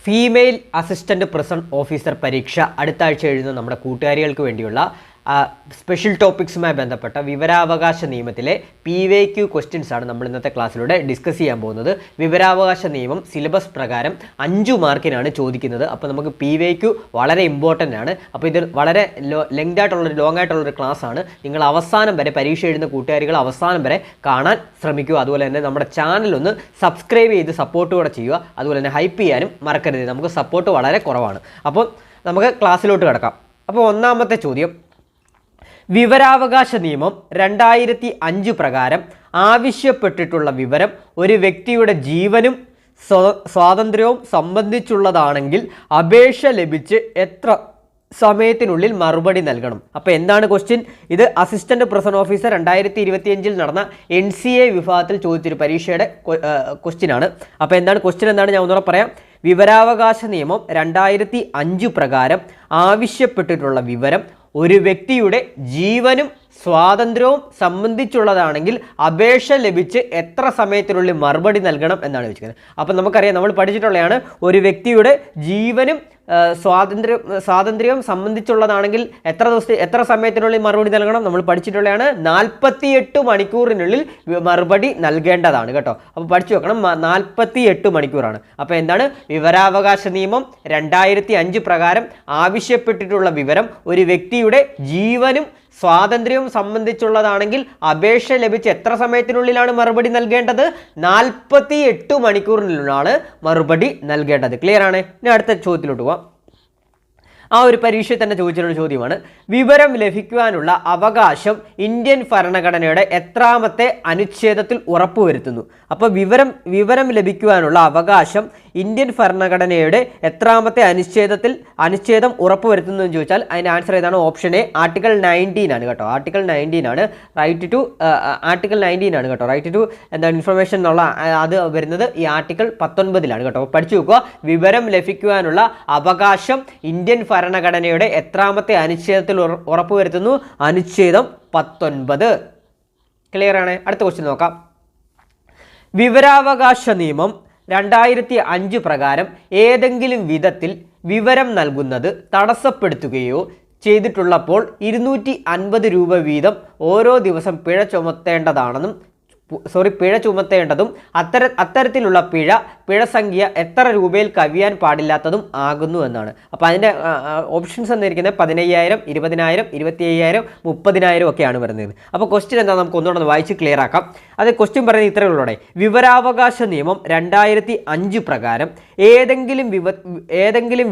Female assistant present officer പരീക്ഷ അടുത്ത ആഴ്ച എഴുതുന്ന നമ്മുടെ കൂട്ടുകാരികൾക്ക് വേണ്ടിയുള്ള സ്പെഷ്യൽ ടോപ്പിക്സുമായി ബന്ധപ്പെട്ട വിവരാവകാശ നിയമത്തിലെ PYQ ക്വസ്റ്റ്യൻസ് ആണ് നമ്മൾ ഇന്നത്തെ ക്ലാസ്സിലൂടെ ഡിസ്കസ് ചെയ്യാൻ പോകുന്നത്. വിവരാവകാശ നിയമം സിലബസ് പ്രകാരം 5 മാർക്കിനാണ് ചോദിക്കുന്നത്. അപ്പോൾ നമുക്ക് PYQ വളരെ ഇമ്പോർട്ടൻ്റ് ആണ്. അപ്പോൾ ഇത് വളരെ ലോങ് ആയിട്ടുള്ളൊരു ക്ലാസ് ആണ്. നിങ്ങൾ അവസാനം വരെ പരീക്ഷ എഴുതുന്ന കൂട്ടുകാരികൾ അവസാനം വരെ കാണാൻ ശ്രമിക്കുക. അതുപോലെ തന്നെ നമ്മുടെ ചാനൽ ഒന്ന് സബ്സ്ക്രൈബ് ചെയ്ത് സപ്പോർട്ട് കൂടെ ചെയ്യുക. അതുപോലെ തന്നെ ഹൈപ്പ് ചെയ്യാനും മറക്കരുത്. നമുക്ക് സപ്പോർട്ട് വളരെ കുറവാണ്. അപ്പോൾ നമുക്ക് ക്ലാസ്സിലോട്ട് കിടക്കാം. അപ്പോൾ ഒന്നാമത്തെ ചോദ്യം, വിവരാവകാശ നിയമം 2005 പ്രകാരം ആവശ്യപ്പെട്ടിട്ടുള്ള വിവരം ഒരു വ്യക്തിയുടെ ജീവനും സ്വാതന്ത്ര്യവും സംബന്ധിച്ചുള്ളതാണെങ്കിൽ അപേക്ഷ ലഭിച്ച് എത്ര സമയത്തിനുള്ളിൽ മറുപടി നൽകണം? അപ്പോൾ എന്താണ് ക്വസ്റ്റ്യൻ? ഇത് അസിസ്റ്റന്റ് പ്രസന്റ് ഓഫീസർ 2025 നടന്ന NCA വിഭാഗത്തിൽ ചോദിച്ചൊരു പരീക്ഷയുടെ ക്വസ്റ്റ്യൻ ആണ്. അപ്പോൾ എന്താണ് ക്വസ്റ്റ്യൻ എന്താണ് ഞാൻ ഒന്നുകൂടെ പറയാം. വിവരാവകാശ നിയമം 2005 പ്രകാരം ആവശ്യപ്പെട്ടിട്ടുള്ള വിവരം ഒരു വ്യക്തിയുടെ ജീവനും സ്വാതന്ത്ര്യവും സംബന്ധിച്ചുള്ളതാണെങ്കിൽ അപേക്ഷ ലഭിച്ച് എത്ര സമയത്തിനുള്ളിൽ മറുപടി നൽകണം എന്നാണ് ചോദിക്കുന്നത്. അപ്പം നമുക്കറിയാം, നമ്മൾ പഠിച്ചിട്ടുള്ളതാണ്, ഒരു വ്യക്തിയുടെ ജീവനും സ്വാതന്ത്ര്യവും സംബന്ധിച്ചുള്ളതാണെങ്കിൽ എത്ര സമയത്തിനുള്ളിൽ മറുപടി നൽകണം? നമ്മൾ പഠിച്ചിട്ടുള്ളതാണ് 48 മണിക്കൂറിനുള്ളിൽ മറുപടി നൽകേണ്ടതാണ് കേട്ടോ. അപ്പോൾ പഠിച്ചു വെക്കണം, 48 മണിക്കൂറാണ്. അപ്പോൾ എന്താണ്? വിവരാവകാശ നിയമം 2005 പ്രകാരം ആവശ്യപ്പെട്ടിട്ടുള്ള വിവരം ഒരു വ്യക്തിയുടെ ജീവനും സ്വാതന്ത്ര്യവും സംബന്ധിച്ചുള്ളതാണെങ്കിൽ അപേക്ഷ ലഭിച്ച് എത്ര സമയത്തിനുള്ളിലാണ് മറുപടി നൽകേണ്ടത്? 48 മണിക്കൂറിനുള്ളിലാണ് മറുപടി നൽകേണ്ടത്. ക്ലിയർ ആണ്? ഇനി അടുത്ത ചോദ്യത്തിലോട്ട് പോവാം. ആ ഒരു പരീക്ഷയിൽ തന്നെ ചോദിച്ചിട്ടുള്ള ചോദ്യമാണ്, വിവരം ലഭിക്കുവാനുള്ള അവകാശം ഇന്ത്യൻ ഭരണഘടനയുടെ എത്രാമത്തെ അനുച്ഛേദത്തിൽ ഉറപ്പുവരുത്തുന്നു? അപ്പോൾ വിവരം ലഭിക്കുവാനുള്ള അവകാശം ഇന്ത്യൻ ഭരണഘടനയുടെ എത്രാമത്തെ അനുച്ഛേദം ഉറപ്പുവരുത്തുന്നു എന്ന് ചോദിച്ചാൽ അതിൻ്റെ ആൻസർ ഏതാണ്? ഓപ്ഷൻ എ, ആർട്ടിക്കിൾ 19 ആണ് കേട്ടോ. ആർട്ടിക്കിൾ 19 ആണ്. റൈറ്റ് ടു എന്താണ് ഇൻഫർമേഷൻ എന്നുള്ള അത് വരുന്നത് ഈ ആർട്ടിക്കിൾ 19 കേട്ടോ. പഠിച്ചു വെക്കുക. വിവരം ലഭിക്കുവാനുള്ള അവകാശം ഇന്ത്യൻ ഭരണഘടനയുടെ എത്രാമത്തെ അനുച്ഛേദത്തിൽ ഉറപ്പുവരുത്തുന്നു? അനുച്ഛേദം 19. ക്ലിയർ ആണ്? അടുത്ത ക്വസ്റ്റ്യൻ നോക്കാം. വിവരാവകാശ നിയമം 2005 പ്രകാരം ഏതെങ്കിലും വിധത്തിൽ വിവരം നൽകുന്നത് തടസ്സപ്പെടുത്തുകയോ ചെയ്തിട്ടുള്ളപ്പോൾ 250 രൂപ വീതം ഓരോ ദിവസം പിഴ ചുമത്തേണ്ടതും അത്തരത്തിലുള്ള പിഴ സംഖ്യ എത്ര രൂപയിൽ കവിയാൻ പാടില്ലാത്തതും ആകുന്നു എന്നാണ്. അപ്പോൾ അതിൻ്റെ ഓപ്ഷൻസ് എന്നിരിക്കുന്നത് 15,000, 20,000, 25,000, 30,000 ഒക്കെയാണ് വരുന്നത്. അപ്പോൾ ക്വസ്റ്റ്യൻ എന്താ നമുക്ക് ഒന്നുകൂടെ വായിച്ച് ക്ലിയർ ആക്കാം. അത് ക്വസ്റ്റ്യൻ പറയുന്നത് ഇത്രയുള്ളൂടെ, വിവരാവകാശ നിയമം 2005 പ്രകാരം ഏതെങ്കിലും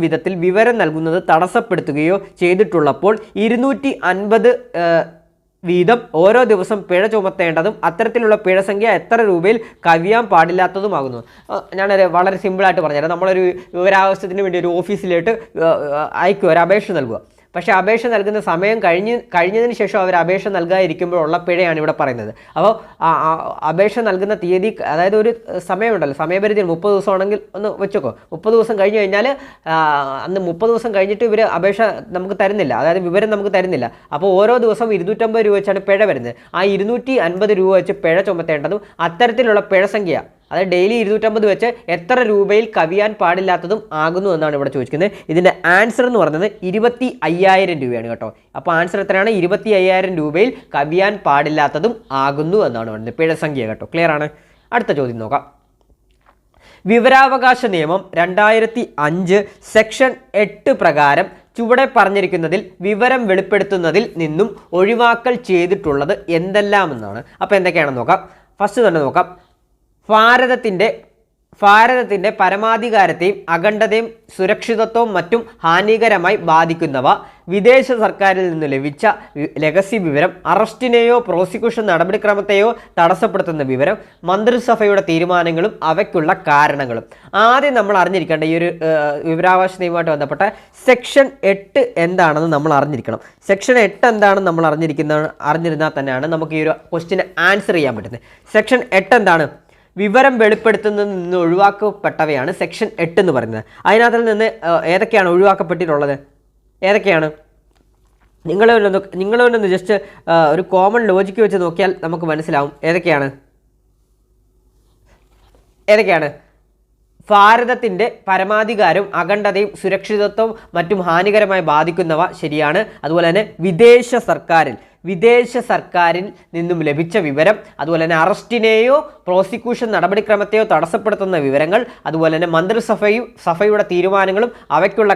വിധത്തിൽ വിവരം നൽകുന്നത് തടസ്സപ്പെടുത്തുകയോ ചെയ്തിട്ടുള്ളപ്പോൾ 250 വീതം ഓരോ ദിവസം പിഴ ചുമത്തേണ്ടതും അത്തരത്തിലുള്ള പിഴ സംഖ്യ എത്ര രൂപയിൽ കവിയാൻ പാടില്ലാത്തതുമാകുന്നു. ഞാനൊരു വളരെ സിമ്പിളായിട്ട് പറഞ്ഞുതരാം. നമ്മളൊരു വിവരാവകാശത്തിന് വേണ്ടി ഒരു ഓഫീസിലോട്ട് അയക്കുക, ഒരു അപേക്ഷ നൽകുക. പക്ഷേ അപേക്ഷ നൽകുന്ന സമയം കഴിഞ്ഞതിന് ശേഷം അവർ അപേക്ഷ നൽകാതിരിക്കുമ്പോഴുള്ള പിഴയാണ് ഇവിടെ പറയുന്നത്. അപ്പോൾ അപേക്ഷ നൽകുന്ന തീയതി, അതായത് ഒരു സമയമുണ്ടല്ലോ, സമയപരിധി 30 ദിവസമാണെങ്കിൽ ഒന്ന് വെച്ചോക്കോ. 30 ദിവസം കഴിഞ്ഞ് കഴിഞ്ഞാൽ അന്ന് 30 ദിവസം കഴിഞ്ഞിട്ട് ഇവർ അപേക്ഷ നമുക്ക് തരുന്നില്ല, അതായത് വിവരം നമുക്ക് തരുന്നില്ല. അപ്പോൾ ഓരോ ദിവസം 250 രൂപ വെച്ചാണ് പിഴ വരുന്നത്. ആ 250 രൂപ വെച്ച് പിഴ ചുമത്തേണ്ടതും അത്തരത്തിലുള്ള പിഴ സംഖ്യ, അതായത് ഡെയിലി 250 വെച്ച് എത്ര രൂപയിൽ കവിയാൻ പാടില്ലാത്തതും ആകുന്നു എന്നാണ് ഇവിടെ ചോദിക്കുന്നത്. ഇതിൻ്റെ ആൻസർ എന്ന് പറയുന്നത് 25,000 രൂപയാണ് കേട്ടോ. അപ്പോൾ ആൻസർ എത്രയാണ്? 25,000 രൂപയിൽ കവിയാൻ പാടില്ലാത്തതും ആകുന്നു എന്നാണ് പറയുന്നത്, പിഴ സംഖ്യ കേട്ടോ. ക്ലിയർ ആണ്? അടുത്ത ചോദ്യം നോക്കാം. വിവരാവകാശ നിയമം 2005 സെക്ഷൻ 8 പ്രകാരം ചുവടെ പറഞ്ഞിരിക്കുന്നതിൽ വിവരം വെളിപ്പെടുത്തുന്നതിൽ നിന്നും ഒഴിവാക്കൽ ചെയ്തിട്ടുള്ളത് എന്തെല്ലാം എന്നാണ്. അപ്പോൾ എന്തൊക്കെയാണെന്ന് നോക്കാം. ഫസ്റ്റ് തന്നെ നോക്കാം. ഭാരതത്തിൻ്റെ പരമാധികാരത്തെയും അഖണ്ഡതയും സുരക്ഷിതത്വവും മറ്റും ഹാനികരമായി ബാധിക്കുന്നവ, വിദേശ സർക്കാരിൽ നിന്ന് ലഭിച്ച രഹസ്യ വിവരം, അറസ്റ്റിനെയോ പ്രോസിക്യൂഷൻ നടപടിക്രമത്തെയോ തടസ്സപ്പെടുത്തുന്ന വിവരം, മന്ത്രിസഭയുടെ തീരുമാനങ്ങളും അവയ്ക്കുള്ള കാരണങ്ങളും. ആദ്യം നമ്മൾ അറിഞ്ഞിരിക്കേണ്ട ഈ ഒരു വിവരാവകാശ നിയമവുമായിട്ട് ബന്ധപ്പെട്ട സെക്ഷൻ 8 എന്താണെന്ന് നമ്മൾ അറിഞ്ഞിരിക്കണം. സെക്ഷൻ 8 എന്താണെന്ന് നമ്മൾ അറിഞ്ഞിരുന്നാൽ തന്നെയാണ് നമുക്ക് ഈ ഒരു ക്വസ്റ്റ്യന് ആൻസർ ചെയ്യാൻ പറ്റുന്നത്. സെക്ഷൻ 8 എന്താണ്? വിവരം വെളിപ്പെടുത്തുന്നതിൽ നിന്ന് ഒഴിവാക്കപ്പെട്ടവയാണ് സെക്ഷൻ 8 എന്ന് പറയുന്നത്. അതിനകത്തിൽ നിന്ന് ഏതൊക്കെയാണ് ഒഴിവാക്കപ്പെട്ടിട്ടുള്ളത്? ഏതൊക്കെയാണ്? നിങ്ങളൊന്ന് ജസ്റ്റ് ഒരു കോമൺ ലോജിക്ക് വെച്ച് നോക്കിയാൽ നമുക്ക് മനസ്സിലാവും ഏതൊക്കെയാണ്. ഭാരതത്തിൻ്റെ പരമാധികാരവും അഖണ്ഡതയും സുരക്ഷിതത്വവും മറ്റും ഹാനികരമായി ബാധിക്കുന്നവ ശരിയാണ്. അതുപോലെ തന്നെ വിദേശ സർക്കാരിൽ നിന്നും ലഭിച്ച വിവരം, അതുപോലെ തന്നെ അറസ്റ്റിനെയോ പ്രോസിക്യൂഷൻ നടപടിക്രമത്തെയോ തടസ്സപ്പെടുത്തുന്ന വിവരങ്ങൾ, അതുപോലെ തന്നെ മന്ത്രിസഭയുടെ തീരുമാനങ്ങളും അവയ്ക്കുള്ള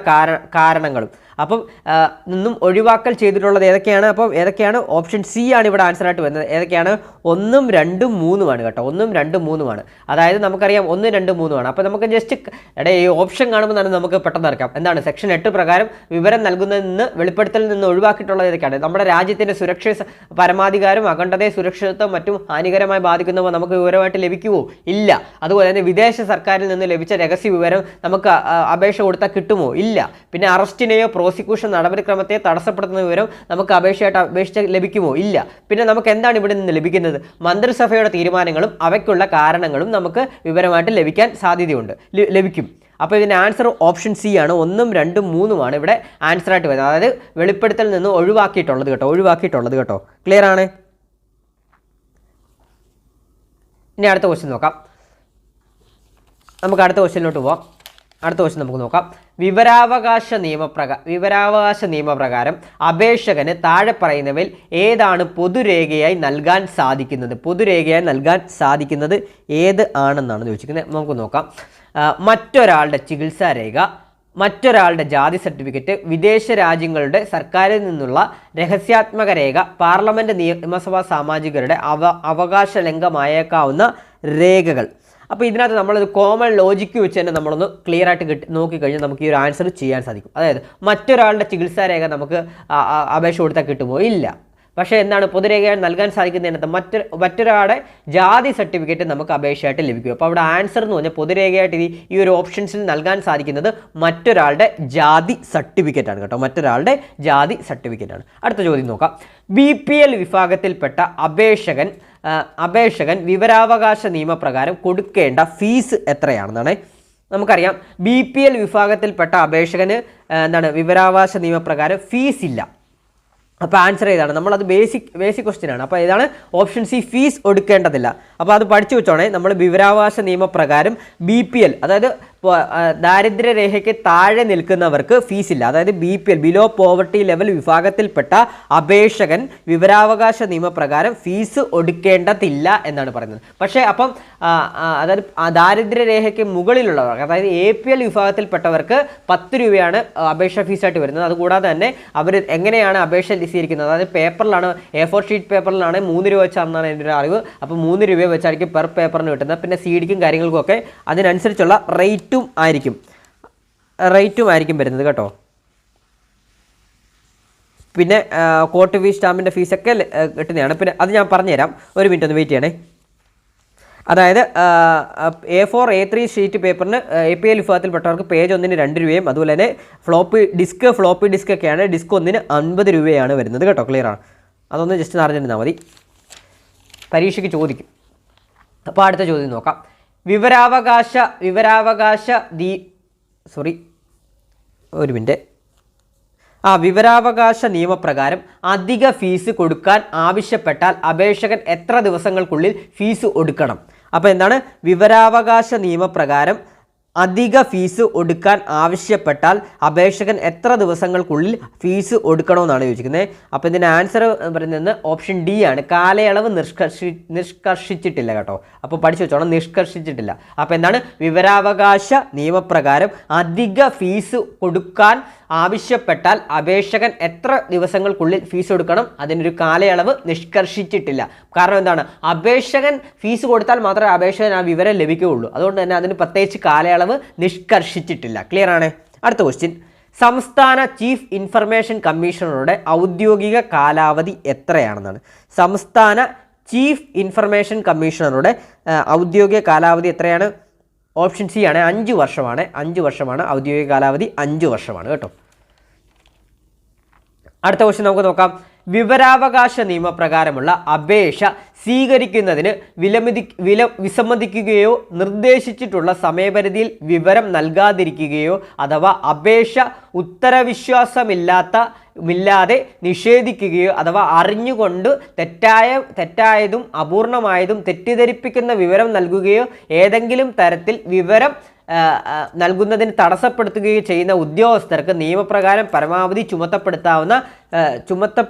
കാരണങ്ങളും. അപ്പം നിന്നും ഒഴിവാക്കൽ ചെയ്തിട്ടുള്ളത് ഏതൊക്കെയാണ്? അപ്പം ഏതൊക്കെയാണ്? ഓപ്ഷൻ സി ആണ് ഇവിടെ ആൻസർ ആയിട്ട് വരുന്നത്. ഏതൊക്കെയാണ്? 1, 2, 3 കേട്ടോ. 1, 2, 3 അതായത് നമുക്കറിയാം 1, 2, 3 അപ്പോൾ നമുക്ക് ജസ്റ്റ് ഈ ഓപ്ഷൻ കാണുമ്പോൾ തന്നെ നമുക്ക് പെട്ടെന്ന് അറിയാം എന്താണ്. സെക്ഷൻ 8 പ്രകാരം വിവരം നൽകുന്നതിൽ നിന്ന് വെളിപ്പെടുത്തലിൽ നിന്ന് ഒഴിവാക്കിയിട്ടുള്ളത് ഏതൊക്കെയാണ്? നമ്മുടെ രാജ്യത്തിൻ്റെ പരമാധികാരം അഖണ്ഡതയെ സുരക്ഷിതത്വം മറ്റും ഹാനികരമായി ബാധിക്കുന്നവ നമുക്ക് വിവരമായിട്ട് ലഭിക്കുമോ? ഇല്ല. അതുപോലെ തന്നെ വിദേശ സർക്കാരിൽ നിന്ന് ലഭിച്ച രഹസ്യ വിവരം നമുക്ക് അപേക്ഷ കൊടുത്താൽ കിട്ടുമോ? ഇല്ല. പിന്നെ അറസ്റ്റിനെയോ പ്രോസിക്യൂഷൻ നടപടിക്രമത്തെ തടസ്സപ്പെടുത്തുന്ന വിവരം നമുക്ക് അപേക്ഷ ലഭിക്കുമോ? ഇല്ല. പിന്നെ നമുക്ക് എന്താണ് ഇവിടെ നിന്ന് ലഭിക്കുന്നത്? മന്ത്രിസഭയുടെ തീരുമാനങ്ങളും അവയ്ക്കുള്ള കാരണങ്ങളും നമുക്ക് വിവരമായിട്ട് ലഭിക്കാൻ സാധ്യതയുണ്ട്, ലഭിക്കും. അപ്പോൾ ഇതിൻ്റെ ആൻസർ ഓപ്ഷൻ സി ആണ്. 1, 2, 3 ഇവിടെ ആൻസർ ആയിട്ട് വരുന്നത്. അതായത് വെളിപ്പെടുത്തലിൽ നിന്ന് ഒഴിവാക്കിയിട്ടുള്ളത് കേട്ടോ. ക്ലിയർ ആണ്? ഇനി അടുത്ത ക്വസ്റ്റ്യൻ നോക്കാം. നമുക്ക് അടുത്ത ക്വസ്റ്റ്യനിലോട്ട് പോവാം. അടുത്ത ക്വസ്റ്റ്യൻ നമുക്ക് നോക്കാം. വിവരാവകാശ നിയമപ്രകാരം അപേക്ഷകന് താഴെ പറയുന്നവയിൽ ഏതാണ് പൊതുരേഖയായി നൽകാൻ സാധിക്കുന്നത് ഏത് ആണെന്നാണ് ചോദിച്ചിരിക്കുന്നത്. നമുക്ക് നോക്കാം. മറ്റൊരാളുടെ ചികിത്സാരേഖ, മറ്റൊരാളുടെ ജാതി സർട്ടിഫിക്കറ്റ്, വിദേശ രാജ്യങ്ങളുടെ സർക്കാരിൽ നിന്നുള്ള രഹസ്യാത്മക രേഖ, പാർലമെൻറ്റ് നിയമസഭാ സാമാജികരുടെ അവകാശ ലംഘനമായേക്കാവുന്ന രേഖകൾ. അപ്പോൾ ഇതിനകത്ത് നമ്മളൊരു കോമൺ ലോജിക്ക് വെച്ച് തന്നെ നമ്മളൊന്ന് ക്ലിയർ ആയിട്ട് നോക്കിക്കഴിഞ്ഞാൽ നമുക്ക് ഈ ഒരു ആൻസർ ചെയ്യാൻ സാധിക്കും. അതായത് മറ്റൊരാളുടെ ചികിത്സാരേഖ നമുക്ക് അപേക്ഷ കൊടുത്താൽ കിട്ടുമോ? ഇല്ല. പക്ഷേ എന്താണ് പൊതുരേഖയായി നൽകാൻ സാധിക്കുന്നതിനകത്ത് മറ്റൊരാളുടെ ജാതി സർട്ടിഫിക്കറ്റ് നമുക്ക് അപേക്ഷയായിട്ട് ലഭിക്കും. അപ്പോൾ അവിടെ ആൻസർ എന്ന് പറഞ്ഞാൽ പൊതുരേഖയായിട്ട് ഈ ഒരു ഓപ്ഷൻസിൽ നൽകാൻ സാധിക്കുന്നത് മറ്റൊരാളുടെ ജാതി സർട്ടിഫിക്കറ്റാണ് കേട്ടോ. മറ്റൊരാളുടെ ജാതി സർട്ടിഫിക്കറ്റാണ്. അടുത്ത ചോദ്യം നോക്കാം. BPL വിഭാഗത്തിൽപ്പെട്ട അപേക്ഷകൻ വിവരാവകാശ നിയമപ്രകാരം കൊടുക്കേണ്ട ഫീസ് എത്രയാണെന്നാണ്. നമുക്കറിയാം BPL വിഭാഗത്തിൽപ്പെട്ട അപേക്ഷകന് വിവരാവകാശ നിയമപ്രകാരം ഫീസ് ഇല്ല. അപ്പോൾ ആൻസർ ഏതാണ്? നമ്മളത് ബേസിക് ക്വസ്റ്റ്യൻ ആണ്. അപ്പോൾ ഏതാണ്? ഓപ്ഷൻ സി, ഫീസ് കൊടുക്കേണ്ടതില്ല. അപ്പോൾ അത് പഠിച്ചു വെച്ചോണേ. നമ്മൾ വിവരാവകാശ നിയമപ്രകാരം BPL അതായത് ദാരിദ്ര്യരേഖയ്ക്ക് താഴെ നിൽക്കുന്നവർക്ക് ഫീസ് ഇല്ല. അതായത് BPL ബിലോ പോവർട്ടി ലെവൽ വിഭാഗത്തിൽപ്പെട്ട അപേക്ഷകൻ വിവരാവകാശ നിയമപ്രകാരം ഫീസ് കൊടുക്കേണ്ടതില്ല എന്നാണ് പറയുന്നത്. പക്ഷേ അപ്പം അതായത് ദാരിദ്ര്യരേഖയ്ക്ക് മുകളിലുള്ളവർക്ക് അതായത് APL വിഭാഗത്തിൽപ്പെട്ടവർക്ക് 10 രൂപയാണ് അപേക്ഷ ഫീസായിട്ട് വരുന്നത്. അതുകൂടാതെ തന്നെ അവർ എങ്ങനെയാണ് അപേക്ഷ സ്വീകരിക്കുന്നത്? അതായത് പേപ്പറിലാണ്, A4 ഷീറ്റ് പേപ്പറിലാണ് 3 രൂപ വെച്ചാണെന്നാണ് എൻ്റെ ഒരു അറിവ്. അപ്പോൾ 3 രൂപ വെച്ചായിരിക്കും പെർ പേപ്പറിന് കിട്ടുന്നത്. പിന്നെ CD-ക്കും കാര്യങ്ങൾക്കും ഒക്കെ അതിനനുസരിച്ചുള്ള റേറ്റും ആയിരിക്കും വരുന്നത് കേട്ടോ. പിന്നെ കോർട്ട് ഫീസ്, സ്റ്റാമ്പിൻ്റെ ഫീസൊക്കെ കിട്ടുന്നതാണ്. പിന്നെ അത് ഞാൻ പറഞ്ഞുതരാം. ഒരു മിനിറ്റ് ഒന്ന് വെയിറ്റ് ചെയ്യണേ. അതായത് A4 A3 ഷീറ്റ് പേപ്പറിന് APL വിഭാഗത്തിൽപ്പെട്ടവർക്ക് പേജ് 1-ന് 2 രൂപയും അതുപോലെ തന്നെ ഫ്ലോപ്പി ഡിസ്ക് ഒക്കെയാണ് ഡിസ്ക് 1-ന് 50 രൂപയാണ് വരുന്നത് കേട്ടോ. ക്ലിയർ ആണ്? അതൊന്ന് ജസ്റ്റ് അറിഞ്ഞിരുന്നാൽ മതി, പരീക്ഷയ്ക്ക് ചോദിക്കും. അപ്പോൾ അടുത്ത ചോദ്യം നോക്കാം. വിവരാവകാശ നിയമപ്രകാരം അധിക ഫീസ് കൊടുക്കാൻ ആവശ്യപ്പെട്ടാൽ അപേക്ഷകൻ എത്ര ദിവസങ്ങൾക്കുള്ളിൽ ഫീസ് കൊടുക്കണം? അപ്പോൾ എന്താണ്? വിവരാവകാശ നിയമപ്രകാരം അധിക ഫീസ് കൊടുക്കാൻ ആവശ്യപ്പെട്ടാൽ അപേക്ഷകൻ എത്ര ദിവസങ്ങൾക്കുള്ളിൽ ഫീസ് കൊടുക്കണമെന്നാണ് ചോദിച്ചിരിക്കുന്നത്. അപ്പോൾ ഇതിൻ്റെ ആൻസർ പറയുന്നത് ഓപ്ഷൻ ഡി ആണ്. കാലയളവ് നിഷ്കർഷിച്ചിട്ടില്ല കേട്ടോ. അപ്പോൾ പഠിച്ചു വെച്ചോണം, നിഷ്കർഷിച്ചിട്ടില്ല. അപ്പോൾ എന്താണ്? വിവരാവകാശ നിയമപ്രകാരം അധിക ഫീസ് കൊടുക്കാൻ ആവശ്യപ്പെട്ടാൽ അപേക്ഷകൻ എത്ര ദിവസങ്ങൾക്കുള്ളിൽ ഫീസ് കൊടുക്കണം? അതിനൊരു കാലയളവ് നിഷ്കർഷിച്ചിട്ടില്ല. കാരണം എന്താണ്? അപേക്ഷകൻ ഫീസ് കൊടുത്താൽ മാത്രമേ അപേക്ഷകൻ ആ വിവരം ലഭിക്കുകയുള്ളൂ. അതുകൊണ്ട് തന്നെ അതിന് പ്രത്യേകിച്ച് കാലയളവ് നിഷ്കർഷിച്ചിട്ടില്ല. ക്ലിയർ ആണ്? അടുത്ത ക്വസ്റ്റ്യൻ. സംസ്ഥാന ചീഫ് ഇൻഫർമേഷൻ കമ്മീഷണറുടെ ഔദ്യോഗിക കാലാവധി എത്രയാണെന്നാണ്. സംസ്ഥാന ചീഫ് ഇൻഫർമേഷൻ കമ്മീഷണറുടെ ഔദ്യോഗിക കാലാവധി എത്രയാണ്? ഓപ്ഷൻ സി ആണ്, 5 വർഷമാണ്. 5 വർഷമാണ് ഔദ്യോഗിക കാലാവധി, 5 വർഷമാണ് കേട്ടോ. അടുത്ത ക്വസ്റ്റ്യൻ നമുക്ക് നോക്കാം. വിവരാവകാശ നിയമപ്രകാരമുള്ള അപേക്ഷ സ്വീകരിക്കുന്നതിന് വിസമ്മതിക്കുകയോ നിർദ്ദേശിച്ചിട്ടുള്ള സമയപരിധിയിൽ വിവരം നൽകാതിരിക്കുകയോ അഥവാ അപേക്ഷ ഉത്തരവിശ്വാസമില്ലാതെ നിഷേധിക്കുകയോ അഥവാ അറിഞ്ഞുകൊണ്ട് തെറ്റായതും അപൂർണമായതും തെറ്റിദ്ധരിപ്പിക്കുന്ന വിവരം നൽകുകയോ ഏതെങ്കിലും തരത്തിൽ വിവരം നൽകുന്നതിന് തടസ്സപ്പെടുത്തുകയോ ചെയ്യുന്ന ഉദ്യോഗസ്ഥർക്ക് നിയമപ്രകാരം പരമാവധി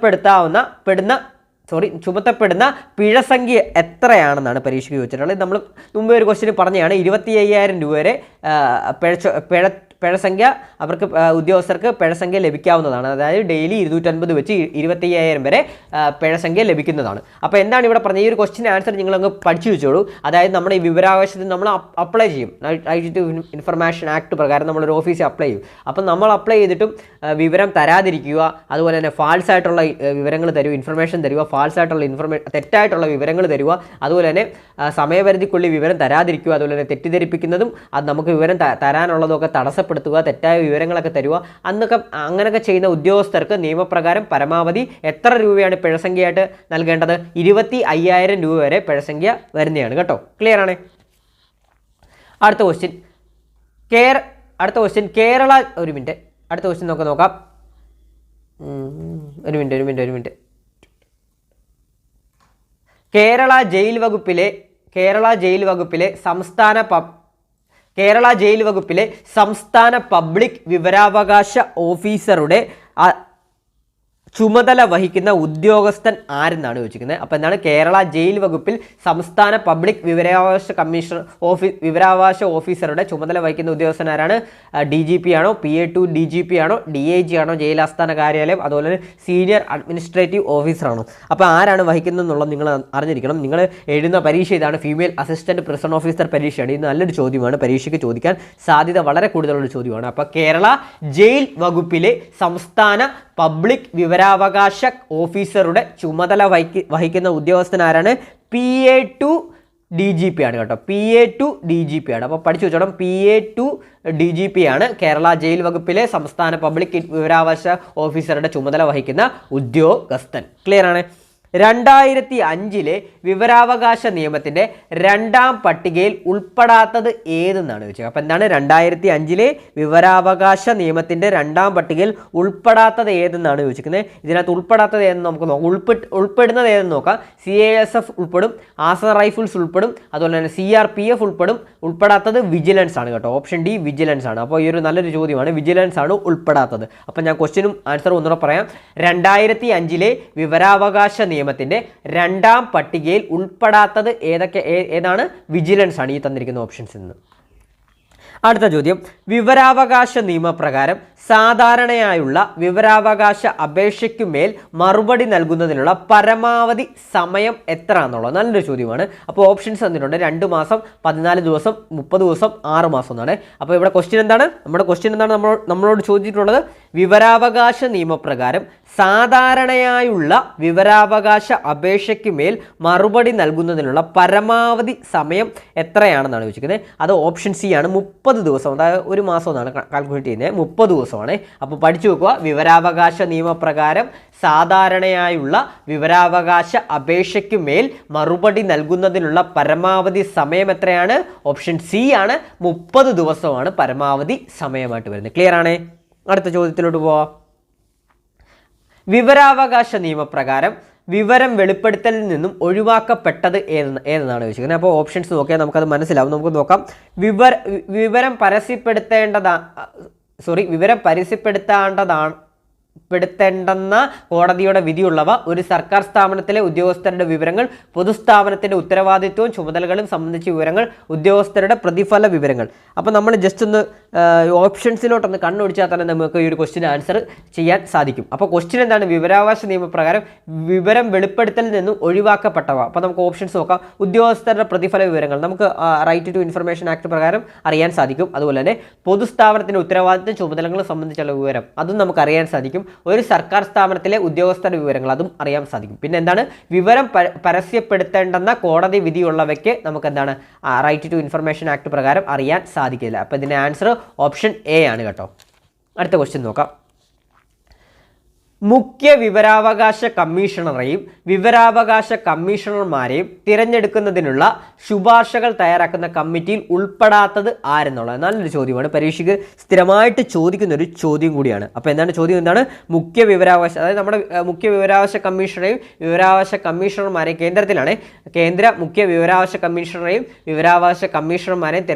ചുമത്തപ്പെടുന്ന പിഴസംഖ്യ എത്രയാണെന്നാണ് പരീക്ഷയ്ക്ക് ചോദിച്ചിട്ടുള്ളത്. നമ്മൾ മുമ്പേ ഒരു ക്വസ്റ്റ്യൻ പറഞ്ഞതാണ് 25,000 രൂപ വരെ പിഴസംഖ്യ അവർക്ക് ഉദ്യോഗസ്ഥർക്ക് പിഴസംഖ്യ ലഭിക്കാവുന്നതാണ്. അതായത് ഡെയിലി 250 വെച്ച് 25,000 വരെ പിഴസംഖ്യ ലഭിക്കുന്നതാണ്. അപ്പോൾ എന്താണ് ഇവിടെ പറഞ്ഞത്? ഈ ഒരു ക്വസ്റ്റ്യൻ ആൻസർ നിങ്ങളങ്ങ് പഠിച്ചു വെച്ചോളൂ. അതായത് നമ്മുടെ ഈ വിവരാവകാശത്തിന് നമ്മൾ അപ്ലൈ ചെയ്യും. റൈറ്റ് ടു ഇൻഫർമേഷൻ ആക്ട് പ്രകാരം നമ്മളൊരു ഓഫീസിൽ അപ്ലൈ ചെയ്യും. അപ്പം നമ്മൾ അപ്ലൈ ചെയ്തിട്ടും വിവരം തരാതിരിക്കുക, അതുപോലെ തന്നെ ഫാൾസ് ആയിട്ടുള്ള വിവരങ്ങൾ തരുക, ഇൻഫർമേഷൻ തരിക, ഫാൾസ് ആയിട്ടുള്ള തെറ്റായിട്ടുള്ള വിവരങ്ങൾ തരുക, അതുപോലെ തന്നെ സമയപരിധിക്കുള്ളിൽ വിവരം തരാതിരിക്കുക, അതുപോലെ തന്നെ തെറ്റിദ്ധരിപ്പിക്കുന്നതും അത് നമുക്ക് വിവരം തരാനുള്ളതൊക്കെ തടസ്സപ്പെടുത്തുക, തെറ്റായ വിവരങ്ങളൊക്കെ തരുക, അങ്ങനെയൊക്കെ ചെയ്യുന്ന ഉദ്യോഗസ്ഥർക്ക് നിയമപ്രകാരം പരമാവധി എത്ര രൂപയാണ് പിഴസംഖ്യയായിട്ട് നൽകേണ്ടത്? 25,000 രൂപ വരെ പിഴസംഖ്യ വരുന്നതാണ് കേട്ടോ. ക്ലിയർ ആണ്? അടുത്ത ക്വസ്റ്റ്യൻ കേരള ഒരു മിനിറ്റ് അടുത്ത ക്വസ്റ്റ്യൻ നോക്കാം. ഒരു മിനിറ്റ്. കേരള ജയിൽ വകുപ്പിലെ സംസ്ഥാന പബ്ലിക് വിവരാവകാശ ഓഫീസറുടെ ചുമതല വഹിക്കുന്ന ഉദ്യോഗസ്ഥൻ ആരെന്നാണ് ചോദിച്ചിരിക്കുന്നത്. അപ്പോൾ എന്താണ്? കേരള ജയിൽ വകുപ്പിൽ സംസ്ഥാന പബ്ലിക് വിവരാവകാശ ഓഫീസറുടെ ചുമതല വഹിക്കുന്ന ഉദ്യോഗസ്ഥൻ ആരാണ്? DGP ആണോ, PA2 DGP ആണോ, DIG ആണോ, ജയിൽ ആസ്ഥാന കാര്യാലയം, അതുപോലെ തന്നെ സീനിയർ അഡ്മിനിസ്ട്രേറ്റീവ് ഓഫീസറാണോ? അപ്പോൾ ആരാണ് വഹിക്കുന്നത് എന്നുള്ളത് നിങ്ങൾ അറിഞ്ഞിരിക്കണം. നിങ്ങൾ എഴുതുന്ന പരീക്ഷ ഇതാണ്, ഫീമെയിൽ അസിസ്റ്റന്റ് പ്രിസൺ ഓഫീസർ പരീക്ഷയാണ്. ഇത് നല്ലൊരു ചോദ്യമാണ്, പരീക്ഷയ്ക്ക് ചോദിക്കാൻ സാധ്യത വളരെ കൂടുതലുള്ള ചോദ്യമാണ്. അപ്പോൾ കേരള ജയിൽ വകുപ്പിലെ സംസ്ഥാന പബ്ലിക് വിവരാവകാശ ഓഫീസറുടെ ചുമതല വഹിക്കുന്ന ഉദ്യോഗസ്ഥൻ ആരാണ്? PA2 DGP ആണ് കേട്ടോ. PA2 DGP ആണ്. അപ്പോൾ പഠിച്ചു വെച്ചോണം, PA2 DGP ആണ് കേരള ജയിൽ വകുപ്പിലെ സംസ്ഥാന പബ്ലിക് വിവരാവകാശ ഓഫീസറുടെ ചുമതല വഹിക്കുന്ന ഉദ്യോഗസ്ഥൻ. ക്ലിയർ ആണ്? 2005 വിവരാവകാശ നിയമത്തിൻ്റെ 2ാം പട്ടികയിൽ ഉൾപ്പെടാത്തത് ഏതെന്നാണ് ചോദിച്ചത്. അപ്പോൾ എന്താണ്? 2005 വിവരാവകാശ നിയമത്തിൻ്റെ 2ാം പട്ടികയിൽ ഉൾപ്പെടാത്തത് ഏതെന്നാണ് ചോദിച്ചിരിക്കുന്നത്. ഇതിനകത്ത് ഉൾപ്പെടാത്തത് ഏതെന്ന് നമുക്ക് നോക്കാം. ഉൾപ്പെടുന്നത് ഏതെന്ന് നോക്കാം. CASF ഉൾപ്പെടും, ആസർ റൈഫിൾസ് ഉൾപ്പെടും, അതുപോലെ തന്നെ CRPF ഉൾപ്പെടും. ഉൾപ്പെടാത്തത് വിജിലൻസ് ആണ് കേട്ടോ. ഓപ്ഷൻ D വിജിലൻസ് ആണ്. അപ്പോൾ ഈ ഒരു നല്ലൊരു ചോദ്യമാണ്, വിജിലൻസ് ആണ് ഉൾപ്പെടാത്തത്. അപ്പോൾ ഞാൻ ക്വസ്റ്റ്യനും ആൻസറും ഒന്നുകൂടെ പറയാം. 2005 വിവരാവകാശ നിയമത്തിൻ്റെ 2ാം പട്ടികയിൽ ഉൾപ്പെടാത്തത് ഏതാണ്? വിജിലൻസ് ആണ് ഈ തന്നിരിക്കുന്ന ഓപ്ഷൻസിൽ നിന്ന്. അടുത്ത ചോദ്യം, വിവരാവകാശ നിയമപ്രകാരം സാധാരണയായുള്ള വിവരാവകാശ അപേക്ഷയ്ക്കുമേൽ മറുപടി നൽകുന്നതിനുള്ള പരമാവധി സമയം എത്ര എന്നുള്ളത് നല്ലൊരു ചോദ്യമാണ്. അപ്പോൾ ഓപ്ഷൻസ് തന്നിട്ടുണ്ട്. 2 മാസം, 14 ദിവസം, 30 ദിവസം, 6 മാസം എന്നാണ്. അപ്പോൾ ഇവിടെ ക്വസ്റ്റ്യൻ എന്താണ്? നമ്മളോട് ചോദിച്ചിട്ടുള്ളത് വിവരാവകാശ നിയമപ്രകാരം സാധാരണയായുള്ള വിവരാവകാശ അപേക്ഷയ്ക്കുമേൽ മറുപടി നൽകുന്നതിനുള്ള പരമാവധി സമയം എത്രയാണെന്നാണ് ചോദിക്കുന്നത്. അത് ഓപ്ഷൻ C ആണ്, 30 ദിവസം. അതായത് 1 മാസം എന്നാണ് കാൽക്കുലേറ്റ് ചെയ്യുന്നത്, 30 ദിവസമാണ്. അപ്പോൾ പഠിച്ചു വെക്കുക, വിവരാവകാശ നിയമപ്രകാരം സാധാരണയായുള്ള വിവരാവകാശ അപേക്ഷയ്ക്കുമേൽ മറുപടി നൽകുന്നതിനുള്ള പരമാവധി സമയം എത്രയാണ്? ഓപ്ഷൻ C ആണ്, 30 ദിവസമാണ് പരമാവധി സമയമായിട്ട് വരുന്നത്. ക്ലിയർ ആണ്? അടുത്ത ചോദ്യത്തിലോട്ട് പോവാം. വിവരാവകാശ നിയമപ്രകാരം വിവരം വെളിപ്പെടുത്തലിൽ നിന്നും ഒഴിവാക്കപ്പെട്ടത് ഏതെന്നാണ് ചോദിച്ചിരിക്കുന്നത്. അപ്പോൾ ഓപ്ഷൻസ് നോക്കിയാൽ നമുക്കത് മനസ്സിലാവും. നമുക്ക് നോക്കാം. വിവരം പരസ്യപ്പെടുത്തേണ്ടെന്ന കോടതിയുടെ വിധിയുള്ളവ ഒരു സർക്കാർ സ്ഥാപനത്തിലെ ഉദ്യോഗസ്ഥരുടെ വിവരങ്ങൾ, പൊതുസ്ഥാപനത്തിൻ്റെ ഉത്തരവാദിത്വവും ചുമതലകളും സംബന്ധിച്ച വിവരങ്ങൾ, ഉദ്യോഗസ്ഥരുടെ പ്രതിഫല വിവരങ്ങൾ. അപ്പോൾ നമ്മൾ ജസ്റ്റ് ഒന്ന് ഓപ്ഷൻസിലോട്ടൊന്ന് കണ്ണുപിടിച്ചാൽ തന്നെ നമുക്ക് ഈ ഒരു ക്വസ്റ്റ്യൻ ആൻസർ ചെയ്യാൻ സാധിക്കും. അപ്പോൾ ക്വസ്റ്റ്യൻ എന്താണ്? വിവരാവകാശ നിയമപ്രകാരം വിവരം വെളിപ്പെടുത്തലിൽ നിന്നും ഒഴിവാക്കപ്പെട്ടവ. അപ്പോൾ നമുക്ക് ഓപ്ഷൻസ് നോക്കാം. ഉദ്യോഗസ്ഥരുടെ പ്രതിഫല വിവരങ്ങൾ നമുക്ക് റൈറ്റ് ടു ഇൻഫർമേഷൻ ആക്ട് പ്രകാരം അറിയാൻ സാധിക്കും. അതുപോലെ തന്നെ പൊതുസ്ഥാപനത്തിൻ്റെ ഉത്തരവാദിത്വം ചുമതലകൾ സംബന്ധിച്ചുള്ള വിവരം അതും നമുക്ക് അറിയാൻ സാധിക്കും. ഒരു സർക്കാർ സ്ഥാപനത്തിലെ ഉദ്യോഗസ്ഥരുടെ വിവരങ്ങൾ അതും അറിയാൻ സാധിക്കും. പിന്നെ എന്താണ്? വിവരം പരസ്യപ്പെടുത്തേണ്ടെന്ന കോടതി വിധിയുള്ളവയ്ക്ക് നമുക്ക് എന്താണ്? റൈറ്റ് ടു ഇൻഫർമേഷൻ ആക്ട് പ്രകാരം അറിയാൻ സാധിക്കില്ല. അപ്പോൾ ഇതിൻ്റെ ആൻസർ ഓപ്ഷൻ A ആണ് കേട്ടോ. അടുത്ത ക്വസ്റ്റ്യൻ നോക്കാം. മുഖ്യ വിവരാവകാശ കമ്മീഷണറെയും വിവരാവകാശ കമ്മീഷണർമാരെയും തിരഞ്ഞെടുക്കുന്നതിനുള്ള ശുപാർശകൾ തയ്യാറാക്കുന്ന കമ്മിറ്റിയിൽ ഉൾപ്പെടാത്തത് ആരെന്നുള്ളത് നല്ലൊരു ചോദ്യമാണ്. പരീക്ഷയ്ക്ക് സ്ഥിരമായിട്ട് ചോദിക്കുന്ന ഒരു ചോദ്യം കൂടിയാണ്. അപ്പോൾ എന്താണ് ചോദ്യം? എന്താണ് മുഖ്യ വിവരാവകാശ, അതായത് നമ്മുടെ മുഖ്യ വിവരാവകാശ കമ്മീഷണറെയും വിവരാവകാശ കമ്മീഷണർമാരെയും കേന്ദ്രത്തിലാണ് കേന്ദ്ര മുഖ്യ വിവരാവകാശ കമ്മീഷണറെയും വിവരാവകാശ കമ്മീഷണർമാരെയും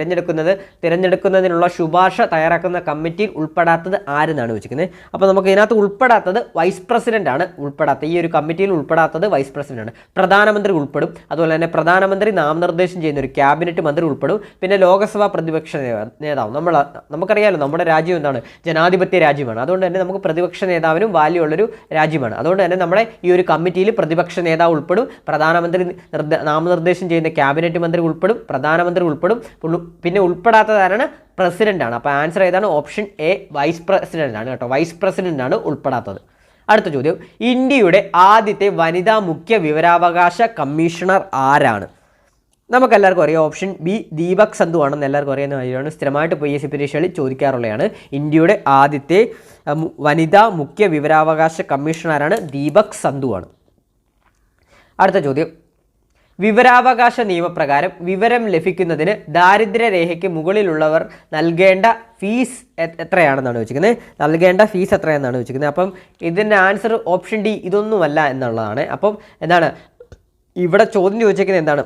തിരഞ്ഞെടുക്കുന്നതിനുള്ള ശുപാർശ തയ്യാറാക്കുന്ന കമ്മിറ്റിയിൽ ഉൾപ്പെടാത്തത് ആരെന്നാണ് ചോദിക്കുന്നത്. അപ്പോൾ നമുക്ക് ഇതിനകത്ത് ഉൾപ്പെടാത്തത് വൈസ് പ്രസിഡന്റ് ആണ്. ഈ ഒരു കമ്മിറ്റിയിൽ ഉൾപ്പെടാത്തത് വൈസ് പ്രസിഡന്റ് ആണ്. പ്രധാനമന്ത്രി ഉൾപ്പെടും. അതുപോലെ തന്നെ പ്രധാനമന്ത്രി നാമനിർദ്ദേശം ചെയ്യുന്ന ഒരു ക്യാബിനറ്റ് മന്ത്രി ഉൾപ്പെടും. പിന്നെ ലോകസഭാ പ്രതിപക്ഷ നേതാവ്, നമുക്കറിയാലോ നമ്മുടെ രാജ്യം എന്താണ്, ജനാധിപത്യ രാജ്യമാണ്. അതുകൊണ്ട് തന്നെ നമുക്ക് പ്രതിപക്ഷ നേതാവിനും വാല്യൂ ഉള്ളൊരു രാജ്യമാണ്. അതുകൊണ്ട് തന്നെ നമ്മുടെ ഈ ഒരു കമ്മിറ്റിയിൽ പ്രതിപക്ഷ നേതാവ് ഉൾപ്പെടും, പ്രധാനമന്ത്രി നാമനിർദ്ദേശം ചെയ്യുന്ന ക്യാബിനറ്റ് മന്ത്രി ഉൾപ്പെടും, പ്രധാനമന്ത്രി ഉൾപ്പെടും. പിന്നെ ഉൾപ്പെടാത്തതാരാണ്? പ്രസിഡന്റ് ആണ്. അപ്പോൾ ആൻസർ ഏതാണ്? ഓപ്ഷൻ എ വൈസ് പ്രസിഡന്റ് ആണ് കേട്ടോ. വൈസ് പ്രസിഡന്റ് ആണ് ഉൾപ്പെടാത്തത്. അടുത്ത ചോദ്യം, ഇന്ത്യയുടെ ആദ്യത്തെ വനിതാ മുഖ്യ വിവരാവകാശ കമ്മീഷണർ ആരാണ്? നമുക്കെല്ലാവർക്കും അറിയാം. ഓപ്ഷൻ ബി ദീപക് സന്ധു ആണെന്ന് എല്ലാവർക്കും അറിയുന്ന കാര്യമാണ്. സ്ഥിരമായിട്ട് PSC പരീക്ഷകളിൽ ചോദിക്കാറുള്ളതാണ്. ഇന്ത്യയുടെ ആദ്യത്തെ വനിതാ മുഖ്യ വിവരാവകാശ കമ്മീഷണറാണ് ദീപക് സന്ധു ആണ്. അടുത്ത ചോദ്യം, വിവരാവകാശ നിയമപ്രകാരം വിവരം ലഭിക്കുന്നതിന് ദാരിദ്ര്യരേഖയ്ക്ക് മുകളിലുള്ളവർ നൽകേണ്ട ഫീസ് എത്രയാണെന്നാണ് ചോദിക്കുന്നത്. നൽകേണ്ട ഫീസ് എത്രയാണെന്നാണ് ചോദിക്കുന്നത്. അപ്പം ഇതിൻ്റെ ആൻസർ ഓപ്ഷൻ ഡി ഇതൊന്നുമല്ല എന്നുള്ളതാണ്. അപ്പം എന്താണ് ഇവിടെ ചോദ്യം ചോദിച്ചിരിക്കുന്നത്? എന്താണ്?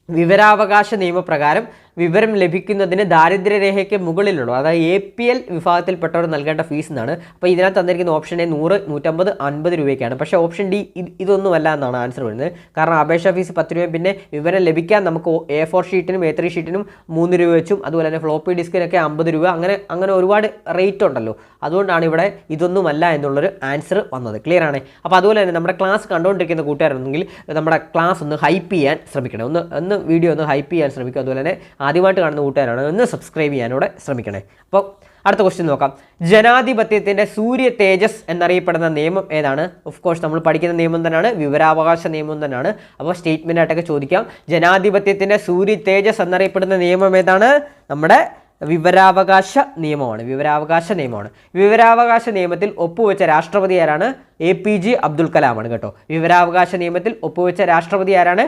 വിവരാവകാശ നിയമപ്രകാരം വിവരം ലഭിക്കുന്നതിന് ദാരിദ്ര്യരേഖയ്ക്ക് മുകളിലുള്ളൂ, അതായത് APL വിഭാഗത്തിൽപ്പെട്ടവർ നൽകേണ്ട ഫീസ് എന്നാണ്. അപ്പോൾ ഇതിനകത്ത് തന്നിരിക്കുന്ന ഓപ്ഷൻ എ 100, 150, 50 രൂപയ്ക്കാണ്. പക്ഷേ ഓപ്ഷൻ ഡി ഇതൊന്നുമല്ല എന്നാണ് ആൻസർ വരുന്നത്. കാരണം അപേക്ഷാ ഫീസ് 10 രൂപയും പിന്നെ വിവരം ലഭിക്കാൻ നമുക്ക് A4 ഷീറ്റിനും A3 ഷീറ്റിനും 3 രൂപ വെച്ചും അതുപോലെ തന്നെ ഫ്ലോപ്പി ഡിസ്കിനൊക്കെ 50 രൂപ, അങ്ങനെ ഒരുപാട് റേറ്റ് ഉണ്ടല്ലോ. അതുകൊണ്ടാണ് ഇവിടെ ഇതൊന്നുമല്ല എന്നുള്ളൊരു ആൻസർ വന്നത്. ക്ലിയർ ആണ്. അപ്പോൾ അതുപോലെ തന്നെ നമ്മുടെ ക്ലാസ് കണ്ടുകൊണ്ടിരിക്കുന്ന കൂട്ടുകാരുണ്ടെങ്കിൽ നമ്മുടെ ക്ലാസ് ഒന്ന് ഹൈപ്പ് ചെയ്യാൻ ശ്രമിക്കണം. ഒന്ന് വീഡിയോ ഒന്ന് ഹൈപ്പ് ചെയ്യാൻ ശ്രമിക്കുക. അതുപോലെ തന്നെ ആദ്യമായിട്ട് കാണുന്ന കൂട്ടുകാരാണ് ഒന്ന് സബ്സ്ക്രൈബ് ചെയ്യാനൂടെ ശ്രമിക്കണേ. അപ്പോൾ അടുത്ത ക്വസ്റ്റ്യൻ നോക്കാം. ജനാധിപത്യത്തിൻ്റെ സൂര്യ തേജസ് എന്നറിയപ്പെടുന്ന നിയമം ഏതാണ്? ഓഫ് കോഴ്സ് നമ്മൾ പഠിക്കുന്ന നിയമം തന്നെയാണ്, വിവരാവകാശ നിയമം തന്നെയാണ്. അപ്പോൾ സ്റ്റേറ്റ്മെൻ്റ് ആയിട്ടൊക്കെ ചോദിക്കാം. ജനാധിപത്യത്തിൻ്റെ സൂര്യ തേജസ് എന്നറിയപ്പെടുന്ന നിയമം ഏതാണ്? നമ്മുടെ വിവരാവകാശ നിയമമാണ്. വിവരാവകാശ നിയമത്തിൽ ഒപ്പുവെച്ച രാഷ്ട്രപതി ആരാണ്? APJ അബ്ദുൽ കലാമാണ് കേട്ടോ. വിവരാവകാശ നിയമത്തിൽ ഒപ്പുവെച്ച രാഷ്ട്രപതി ആരാണ്?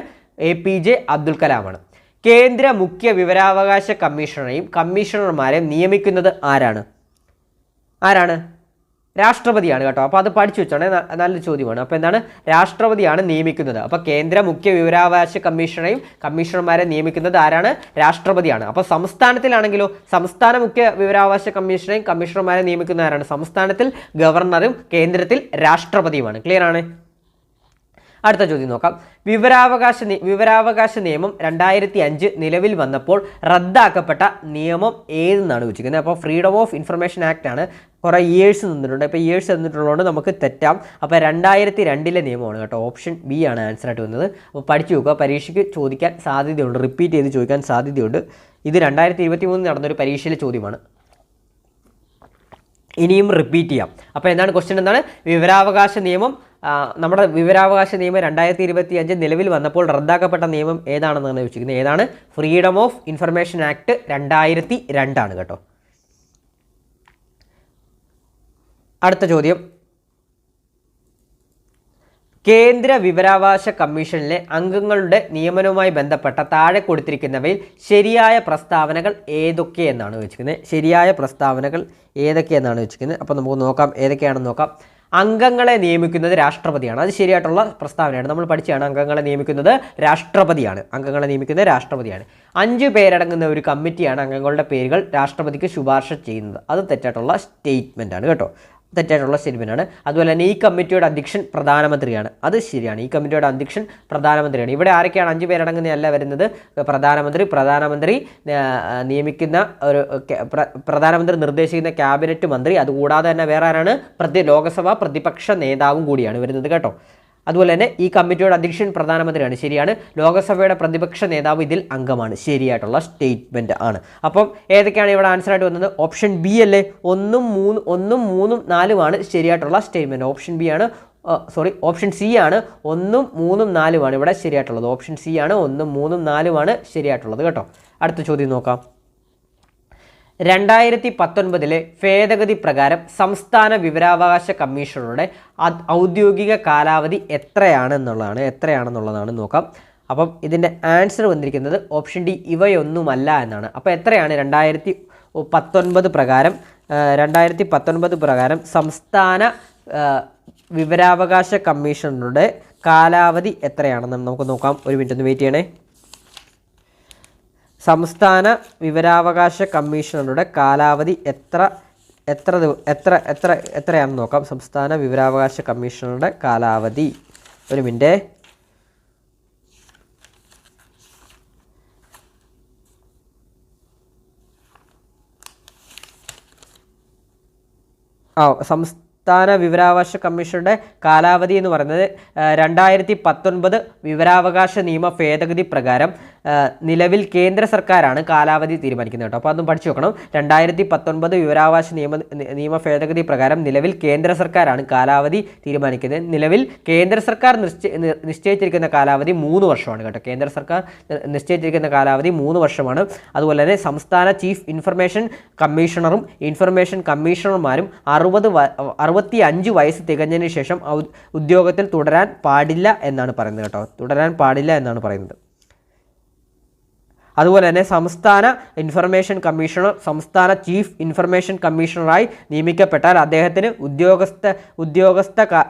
APJ അബ്ദുൽ കലാമാണ്. കേന്ദ്ര മുഖ്യ വിവരാവകാശ കമ്മീഷണറെയും കമ്മീഷണർമാരെയും നിയമിക്കുന്നത് ആരാണ്? രാഷ്ട്രപതിയാണ് കേട്ടോ. അപ്പോൾ അത് പഠിച്ചു വെച്ചോണേ, നല്ലൊരു ചോദ്യമാണ്. അപ്പോൾ എന്താണ്? രാഷ്ട്രപതിയാണ് നിയമിക്കുന്നത്. അപ്പോൾ കേന്ദ്ര മുഖ്യ വിവരാവകാശ കമ്മീഷണറെയും കമ്മീഷണർമാരെ നിയമിക്കുന്നത് ആരാണ്? രാഷ്ട്രപതിയാണ്. അപ്പോൾ സംസ്ഥാനത്തിലാണെങ്കിലോ സംസ്ഥാന മുഖ്യ വിവരാവകാശ കമ്മീഷണറെയും കമ്മീഷണർമാരെ നിയമിക്കുന്ന ആരാണ്? സംസ്ഥാനത്തിൽ ഗവർണറും കേന്ദ്രത്തിൽ രാഷ്ട്രപതിയുമാണ്. ക്ലിയർ ആണ്. അടുത്ത ചോദ്യം നോക്കാം. വിവരാവകാശ നിയമം 2005 നിലവിൽ വന്നപ്പോൾ റദ്ദാക്കപ്പെട്ട നിയമം ഏതെന്നാണ് ചോദിക്കുന്നത്. അപ്പോൾ ഫ്രീഡം ഓഫ് ഇൻഫർമേഷൻ ആക്ട് ആണ്. കുറേ ഇയേഴ്സ് നിന്നിട്ടുണ്ട്. അപ്പോൾ ഇയേഴ്സ് തന്നിട്ടുള്ളതുകൊണ്ട് നമുക്ക് തെറ്റാം. അപ്പോൾ 2002 നിയമമാണ് കേട്ടോ. ഓപ്ഷൻ ബി ആണ് ആൻസർ ആയിട്ട് വന്നത്. അപ്പോൾ പഠിച്ചു നോക്കുക. പരീക്ഷയ്ക്ക് ചോദിക്കാൻ സാധ്യതയുണ്ട്, റിപ്പീറ്റ് ചെയ്ത് ചോദിക്കാൻ സാധ്യതയുണ്ട്. ഇത് 2023 നടന്നൊരു പരീക്ഷയിലെ ചോദ്യമാണ്. ഇനിയും റിപ്പീറ്റ് ചെയ്യാം. അപ്പോൾ എന്താണ് ക്വസ്റ്റ്യൻ? എന്താണ്? നമ്മുടെ വിവരാവകാശ നിയമം 2025 നിലവിൽ വന്നപ്പോൾ റദ്ദാക്കപ്പെട്ട നിയമം ഏതാണെന്നാണ് ചോദിച്ചിരിക്കുന്നത്. ഏതാണ്? ഫ്രീഡം ഓഫ് ഇൻഫർമേഷൻ ആക്ട് 2002 ആണ് കേട്ടോ. അടുത്ത ചോദ്യം, കേന്ദ്ര വിവരാവകാശ കമ്മീഷനിലെ അംഗങ്ങളുടെ നിയമനവുമായി ബന്ധപ്പെട്ട താഴെ കൊടുത്തിരിക്കുന്നവയിൽ ശരിയായ പ്രസ്താവനകൾ ഏതൊക്കെയെന്നാണ് ചോദിച്ചിരിക്കുന്നത്. ശരിയായ പ്രസ്താവനകൾ ഏതൊക്കെയെന്നാണ് ചോദിച്ചിരിക്കുന്നത്. അപ്പോൾ നമുക്ക് നോക്കാം ഏതൊക്കെയാണെന്ന് നോക്കാം. അംഗങ്ങളെ നിയമിക്കുന്നത് രാഷ്ട്രപതിയാണ്. അത് ശരിയായിട്ടുള്ള പ്രസ്താവനയാണ്. നമ്മൾ പഠിച്ചാണ് അംഗങ്ങളെ നിയമിക്കുന്നത് രാഷ്ട്രപതിയാണ്. 5 പേരടങ്ങുന്ന ഒരു കമ്മിറ്റിയാണ് അംഗങ്ങളുടെ പേരുകൾ രാഷ്ട്രപതിക്ക് ശുപാർശ ചെയ്യുന്നത്. അത് തെറ്റായിട്ടുള്ള സ്റ്റേറ്റ്മെൻ്റ് ആണ് കേട്ടോ. അതുപോലെ തന്നെ ഈ കമ്മിറ്റിയുടെ അധ്യക്ഷൻ പ്രധാനമന്ത്രിയാണ്. അത് ശരിയാണ്. ഈ കമ്മിറ്റിയുടെ അധ്യക്ഷൻ പ്രധാനമന്ത്രിയാണ്. ഇവിടെ ആരൊക്കെയാണ്? 5 പേരടങ്ങുന്നതല്ല വരുന്നത്. പ്രധാനമന്ത്രി നിയമിക്കുന്ന ഒരു പ്രധാനമന്ത്രി നിർദ്ദേശിക്കുന്ന ക്യാബിനറ്റ് മന്ത്രി, അതുകൂടാതെ തന്നെ വേറെ ആരാണ്? ലോകസഭാ പ്രതിപക്ഷ നേതാവും കൂടിയാണ് വരുന്നത് കേട്ടോ. അതുപോലെ തന്നെ ഈ കമ്മിറ്റിയുടെ അധ്യക്ഷൻ പ്രധാനമന്ത്രിയാണ്. ശരിയാണ്. ലോകസഭയുടെ പ്രതിപക്ഷ നേതാവ് ഇതിൽ അംഗമാണ്. ശരിയായിട്ടുള്ള സ്റ്റേറ്റ്മെൻറ്റ് ആണ്. അപ്പം ഏതൊക്കെയാണ് ഇവിടെ ആൻസർ ആയിട്ട് വന്നത്? ഓപ്ഷൻ ബി അല്ലേ? 1, 3, 4 ആണ് ശരിയായിട്ടുള്ള സ്റ്റേറ്റ്മെൻറ്റ്. ഓപ്ഷൻ സി ആണ്. 1, 3, 4 ആണ് ഇവിടെ ശരിയായിട്ടുള്ളത്. ഓപ്ഷൻ സി ആണ്. 1, 3, 4 ആണ് ശരിയായിട്ടുള്ളത് കേട്ടോ. അടുത്ത ചോദ്യം നോക്കാം. 2019 ഭേദഗതി പ്രകാരം സംസ്ഥാന വിവരാവകാശ കമ്മീഷണറുടെ ഔദ്യോഗിക കാലാവധി എത്രയാണെന്നുള്ളതാണ് നോക്കാം. അപ്പം ഇതിൻ്റെ ആൻസർ വന്നിരിക്കുന്നത് ഓപ്ഷൻ ഡി ഇവയൊന്നുമല്ല എന്നാണ്. അപ്പോൾ എത്രയാണ് 2019 പ്രകാരം സംസ്ഥാന വിവരാവകാശ കമ്മീഷണറുടെ കാലാവധി എത്രയാണെന്ന് നമുക്ക് നോക്കാം. ഒരു മിനിറ്റ് ഒന്ന് വെയിറ്റ് ചെയ്യണേ. സംസ്ഥാന വിവരാവകാശ കമ്മീഷണറുടെ കാലാവധി എത്രയാണെന്ന് നോക്കാം. സംസ്ഥാന വിവരാവകാശ കമ്മീഷണറുടെ കാലാവധി, ഒരു മിനിറ്റ്. സംസ്ഥാന വിവരാവകാശ കമ്മീഷനുടെ കാലാവധി എന്ന് പറയുന്നത് 2019 വിവരാവകാശ നിയമ ഭേദഗതി പ്രകാരം നിലവിൽ കേന്ദ്ര സർക്കാരാണ് കാലാവധി തീരുമാനിക്കുന്നത് കേട്ടോ. അപ്പോൾ അതൊന്നും പഠിച്ചു നോക്കണം. 2019 വിവരാവകാശ നിയമ ഭേദഗതി പ്രകാരം നിലവിൽ കേന്ദ്ര സർക്കാരാണ് കാലാവധി തീരുമാനിക്കുന്നത്. നിലവിൽ കേന്ദ്ര സർക്കാർ നിശ്ചയിച്ചിരിക്കുന്ന കാലാവധി 3 വർഷമാണ് കേട്ടോ. കേന്ദ്ര സർക്കാർ നിശ്ചയിച്ചിരിക്കുന്ന കാലാവധി 3 വർഷമാണ്. അതുപോലെ തന്നെ സംസ്ഥാന ചീഫ് ഇൻഫർമേഷൻ കമ്മീഷണറും ഇൻഫർമേഷൻ കമ്മീഷണർമാരും 65 വയസ്സ് തികഞ്ഞതിന് ശേഷം ഉദ്യോഗത്തിൽ തുടരാൻ പാടില്ല എന്നാണ് പറയുന്നത് കേട്ടോ. തുടരാൻ പാടില്ല എന്നാണ് പറയുന്നത്. അതുപോലെ തന്നെ സംസ്ഥാന ഇൻഫർമേഷൻ കമ്മീഷണർ സംസ്ഥാന ചീഫ് ഇൻഫർമേഷൻ കമ്മീഷണറായി നിയമിക്കപ്പെട്ടാൽ അദ്ദേഹത്തിന്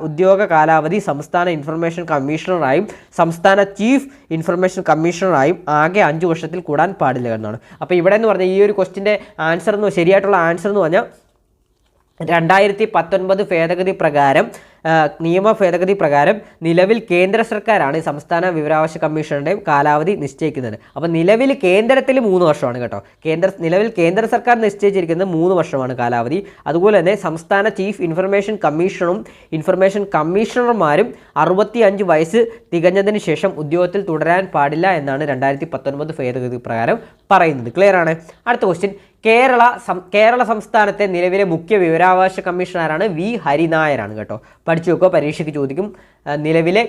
ഉദ്യോഗ കാലാവധി സംസ്ഥാന ഇൻഫർമേഷൻ കമ്മീഷണറായും സംസ്ഥാന ചീഫ് ഇൻഫർമേഷൻ കമ്മീഷണറായും ആകെ 5 വർഷത്തിൽ കൂടാൻ പാടില്ല എന്നാണ്. അപ്പോൾ ഇവിടെ എന്ന് പറഞ്ഞാൽ ഈ ഒരു ക്വസ്റ്റിൻ്റെ ശരിയായിട്ടുള്ള ആൻസർ എന്ന് പറഞ്ഞാൽ 2019 ഭേദഗതി പ്രകാരം നിയമ ഭേദഗതി പ്രകാരം നിലവിൽ കേന്ദ്ര സർക്കാരാണ് സംസ്ഥാന വിവരാവകാശ കമ്മീഷണറുടെയും കാലാവധി നിശ്ചയിക്കുന്നത്. അപ്പോൾ നിലവിൽ കേന്ദ്രത്തിൽ 3 വർഷമാണ് കേട്ടോ. നിലവിൽ കേന്ദ്ര സർക്കാർ നിശ്ചയിച്ചിരിക്കുന്നത് 3 വർഷമാണ് കാലാവധി. അതുപോലെ തന്നെ സംസ്ഥാന ചീഫ് ഇൻഫർമേഷൻ കമ്മീഷണറും ഇൻഫർമേഷൻ കമ്മീഷണർമാരും 65 വയസ്സ് തികഞ്ഞതിന് ശേഷം ഉദ്യോഗത്തിൽ തുടരാൻ പാടില്ല എന്നാണ് 2019 ഭേദഗതി പ്രകാരം പറയുന്നത്. ക്ലിയർ ആണ്. അടുത്ത ക്വസ്റ്റ്യൻ, കേരള സംസ്ഥാനത്തെ നിലവിലെ മുഖ്യ വിവരാവകാശ കമ്മീഷണറാണ് വി ഹരിനായരാണ് കേട്ടോ. പഠിച്ചു വെക്കുക, പരീക്ഷയ്ക്ക് ചോദിക്കും. നിലവിലെ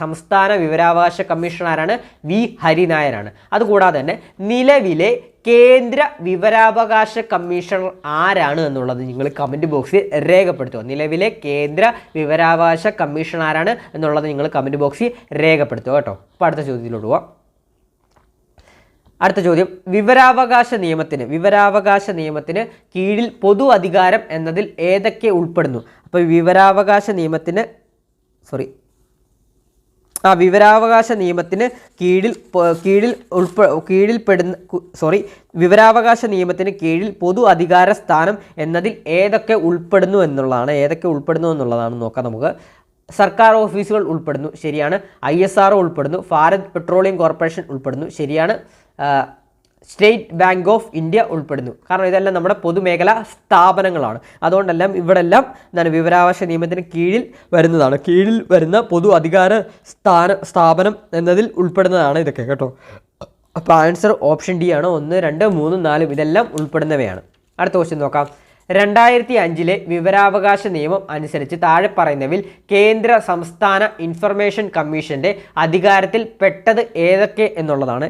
സംസ്ഥാന വിവരാവകാശ കമ്മീഷണറാണ് വി ഹരിനായരാണ്. അതുകൂടാതെ തന്നെ നിലവിലെ കേന്ദ്ര വിവരാവകാശ കമ്മീഷണർ ആരാണ് എന്നുള്ളത് നിങ്ങൾ കമൻറ്റ് ബോക്സിൽ രേഖപ്പെടുത്തുക. നിലവിലെ കേന്ദ്ര വിവരാവകാശ കമ്മീഷണർ ആരാണ് എന്നുള്ളത് നിങ്ങൾ കമൻറ്റ് ബോക്സിൽ രേഖപ്പെടുത്തുക കേട്ടോ. അപ്പോൾ അടുത്ത ചോദ്യത്തിലോട്ട് പോവാം. അടുത്ത ചോദ്യം, വിവരാവകാശ നിയമത്തിന് കീഴിൽ പൊതു അധികാരം എന്നതിൽ ഏതൊക്കെ ഉൾപ്പെടുന്നു? അപ്പോൾ വിവരാവകാശ നിയമത്തിന് കീഴിൽ പൊതു അധികാര സ്ഥാനം എന്നതിൽ ഏതൊക്കെ ഉൾപ്പെടുന്നു എന്നുള്ളതാണ് നോക്കാം നമുക്ക്. സർക്കാർ ഓഫീസുകൾ ഉൾപ്പെടുന്നു, ശരിയാണ്. ISRO ഉൾപ്പെടുന്നു, ഭാരത് പെട്രോളിയം കോർപ്പറേഷൻ ഉൾപ്പെടുന്നു, ശരിയാണ്. സ്റ്റേറ്റ് ബാങ്ക് ഓഫ് ഇന്ത്യ ഉൾപ്പെടുന്നു. കാരണം ഇതെല്ലാം നമ്മുടെ പൊതുമേഖലാ സ്ഥാപനങ്ങളാണ്. അതുകൊണ്ടെല്ലാം ഇവിടെല്ലാം വിവരാവകാശ നിയമത്തിന് കീഴിൽ വരുന്ന പൊതു അധികാര സ്ഥാപനം എന്നതിൽ ഉൾപ്പെടുന്നതാണ് ഇതൊക്കെ കേട്ടോ. അപ്പോൾ ആൻസർ ഓപ്ഷൻ ഡി ആണ്. 1, 2, 3, 4 ഇതെല്ലാം ഉൾപ്പെടുന്നവയാണ്. അടുത്ത ക്വസ്റ്റ്യൻ നോക്കാം. 2005 വിവരാവകാശ നിയമം അനുസരിച്ച് താഴെ പറയുന്നവയിൽ കേന്ദ്ര സംസ്ഥാന ഇൻഫർമേഷൻ കമ്മീഷൻ്റെ അധികാരത്തിൽപ്പെട്ടത് ഏതൊക്കെ എന്നുള്ളതാണ്.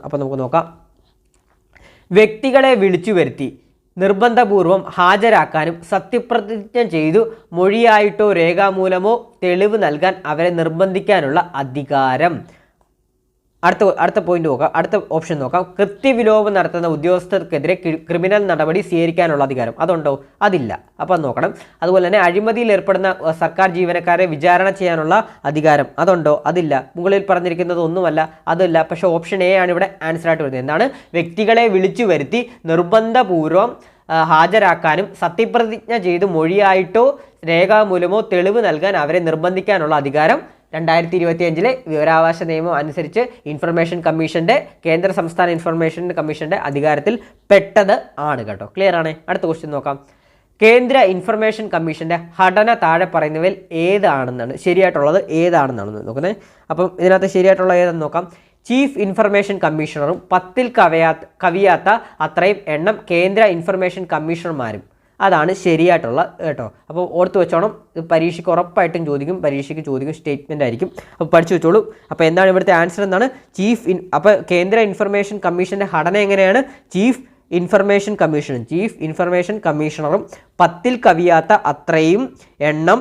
അപ്പോൾ നമുക്ക് നോക്കാം. വ്യക്തികളെ വിളിച്ചു വരുത്തി നിർബന്ധപൂർവം ഹാജരാക്കാനും സത്യപ്രതിജ്ഞ ചെയ്തു മൊഴിയായിട്ടോ രേഖാമൂലമോ തെളിവ് നൽകാൻ അവരെ നിർബന്ധിക്കാനുള്ള അധികാരം. അടുത്ത പോയിന്റ് നോക്കാം. അടുത്ത ഓപ്ഷൻ നോക്കാം. കൃത്യവിലോപം നടത്തുന്ന ഉദ്യോഗസ്ഥർക്കെതിരെ ക്രിമിനൽ നടപടി സ്വീകരിക്കാനുള്ള അധികാരം അതുണ്ടോ? അതില്ല. അപ്പം നോക്കണം. അതുപോലെ തന്നെ അഴിമതിയിൽ ഏർപ്പെടുന്ന സർക്കാർ ജീവനക്കാരെ വിചാരണ ചെയ്യാനുള്ള അധികാരം അതുണ്ടോ? അതില്ല. മുകളിൽ പറഞ്ഞിരിക്കുന്നത് ഒന്നുമല്ല, അതില്ല. പക്ഷേ ഓപ്ഷൻ എ ആണ് ഇവിടെ ആൻസർ ആയിട്ട് വരുന്നത്. എന്താണ്? വ്യക്തികളെ വിളിച്ചു വരുത്തി നിർബന്ധപൂർവം ഹാജരാക്കാനും സത്യപ്രതിജ്ഞ ചെയ്ത് മൊഴിയായിട്ടോ രേഖാമൂലമോ തെളിവ് നൽകാൻ അവരെ നിർബന്ധിക്കാനുള്ള അധികാരം 2025 വിവരാവകാശ നിയമം അനുസരിച്ച് ഇൻഫർമേഷൻ കമ്മീഷൻ്റെ കേന്ദ്ര സംസ്ഥാന ഇൻഫർമേഷൻ കമ്മീഷൻ്റെ അധികാരത്തിൽ പെട്ടത് ആണ് കേട്ടോ. ക്ലിയർ ആണ്. അടുത്ത ക്വസ്റ്റ്യൻ നോക്കാം. കേന്ദ്ര ഇൻഫർമേഷൻ കമ്മീഷൻ്റെ ഘടന താഴെ പറയുന്നവയിൽ ഏതാണെന്നാണ് നോക്കുന്നത്. അപ്പം ഇതിനകത്ത് ശരിയായിട്ടുള്ള ഏതെന്ന് നോക്കാം. ചീഫ് ഇൻഫർമേഷൻ കമ്മീഷണറും 10ൽ കവിയാത്ത അത്രയും എണ്ണം കേന്ദ്ര ഇൻഫർമേഷൻ കമ്മീഷണർമാരും അതാണ് ശരിയായിട്ടുള്ള കേട്ടോ. അപ്പോൾ ഓർത്ത് വെച്ചോണം, പരീക്ഷയ്ക്ക് ഉറപ്പായിട്ടും ചോദിക്കും സ്റ്റേറ്റ്മെൻ്റ് ആയിരിക്കും. അപ്പോൾ പഠിച്ചു വെച്ചോളൂ. അപ്പോൾ എന്താണ് ഇവിടുത്തെ ആൻസർ എന്നാണ് അപ്പോൾ കേന്ദ്ര ഇൻഫർമേഷൻ കമ്മീഷൻ്റെ ഘടന എങ്ങനെയാണ്? ചീഫ് ഇൻഫർമേഷൻ കമ്മീഷണറും 10-ൽ കവിയാത്ത അത്രയും എണ്ണം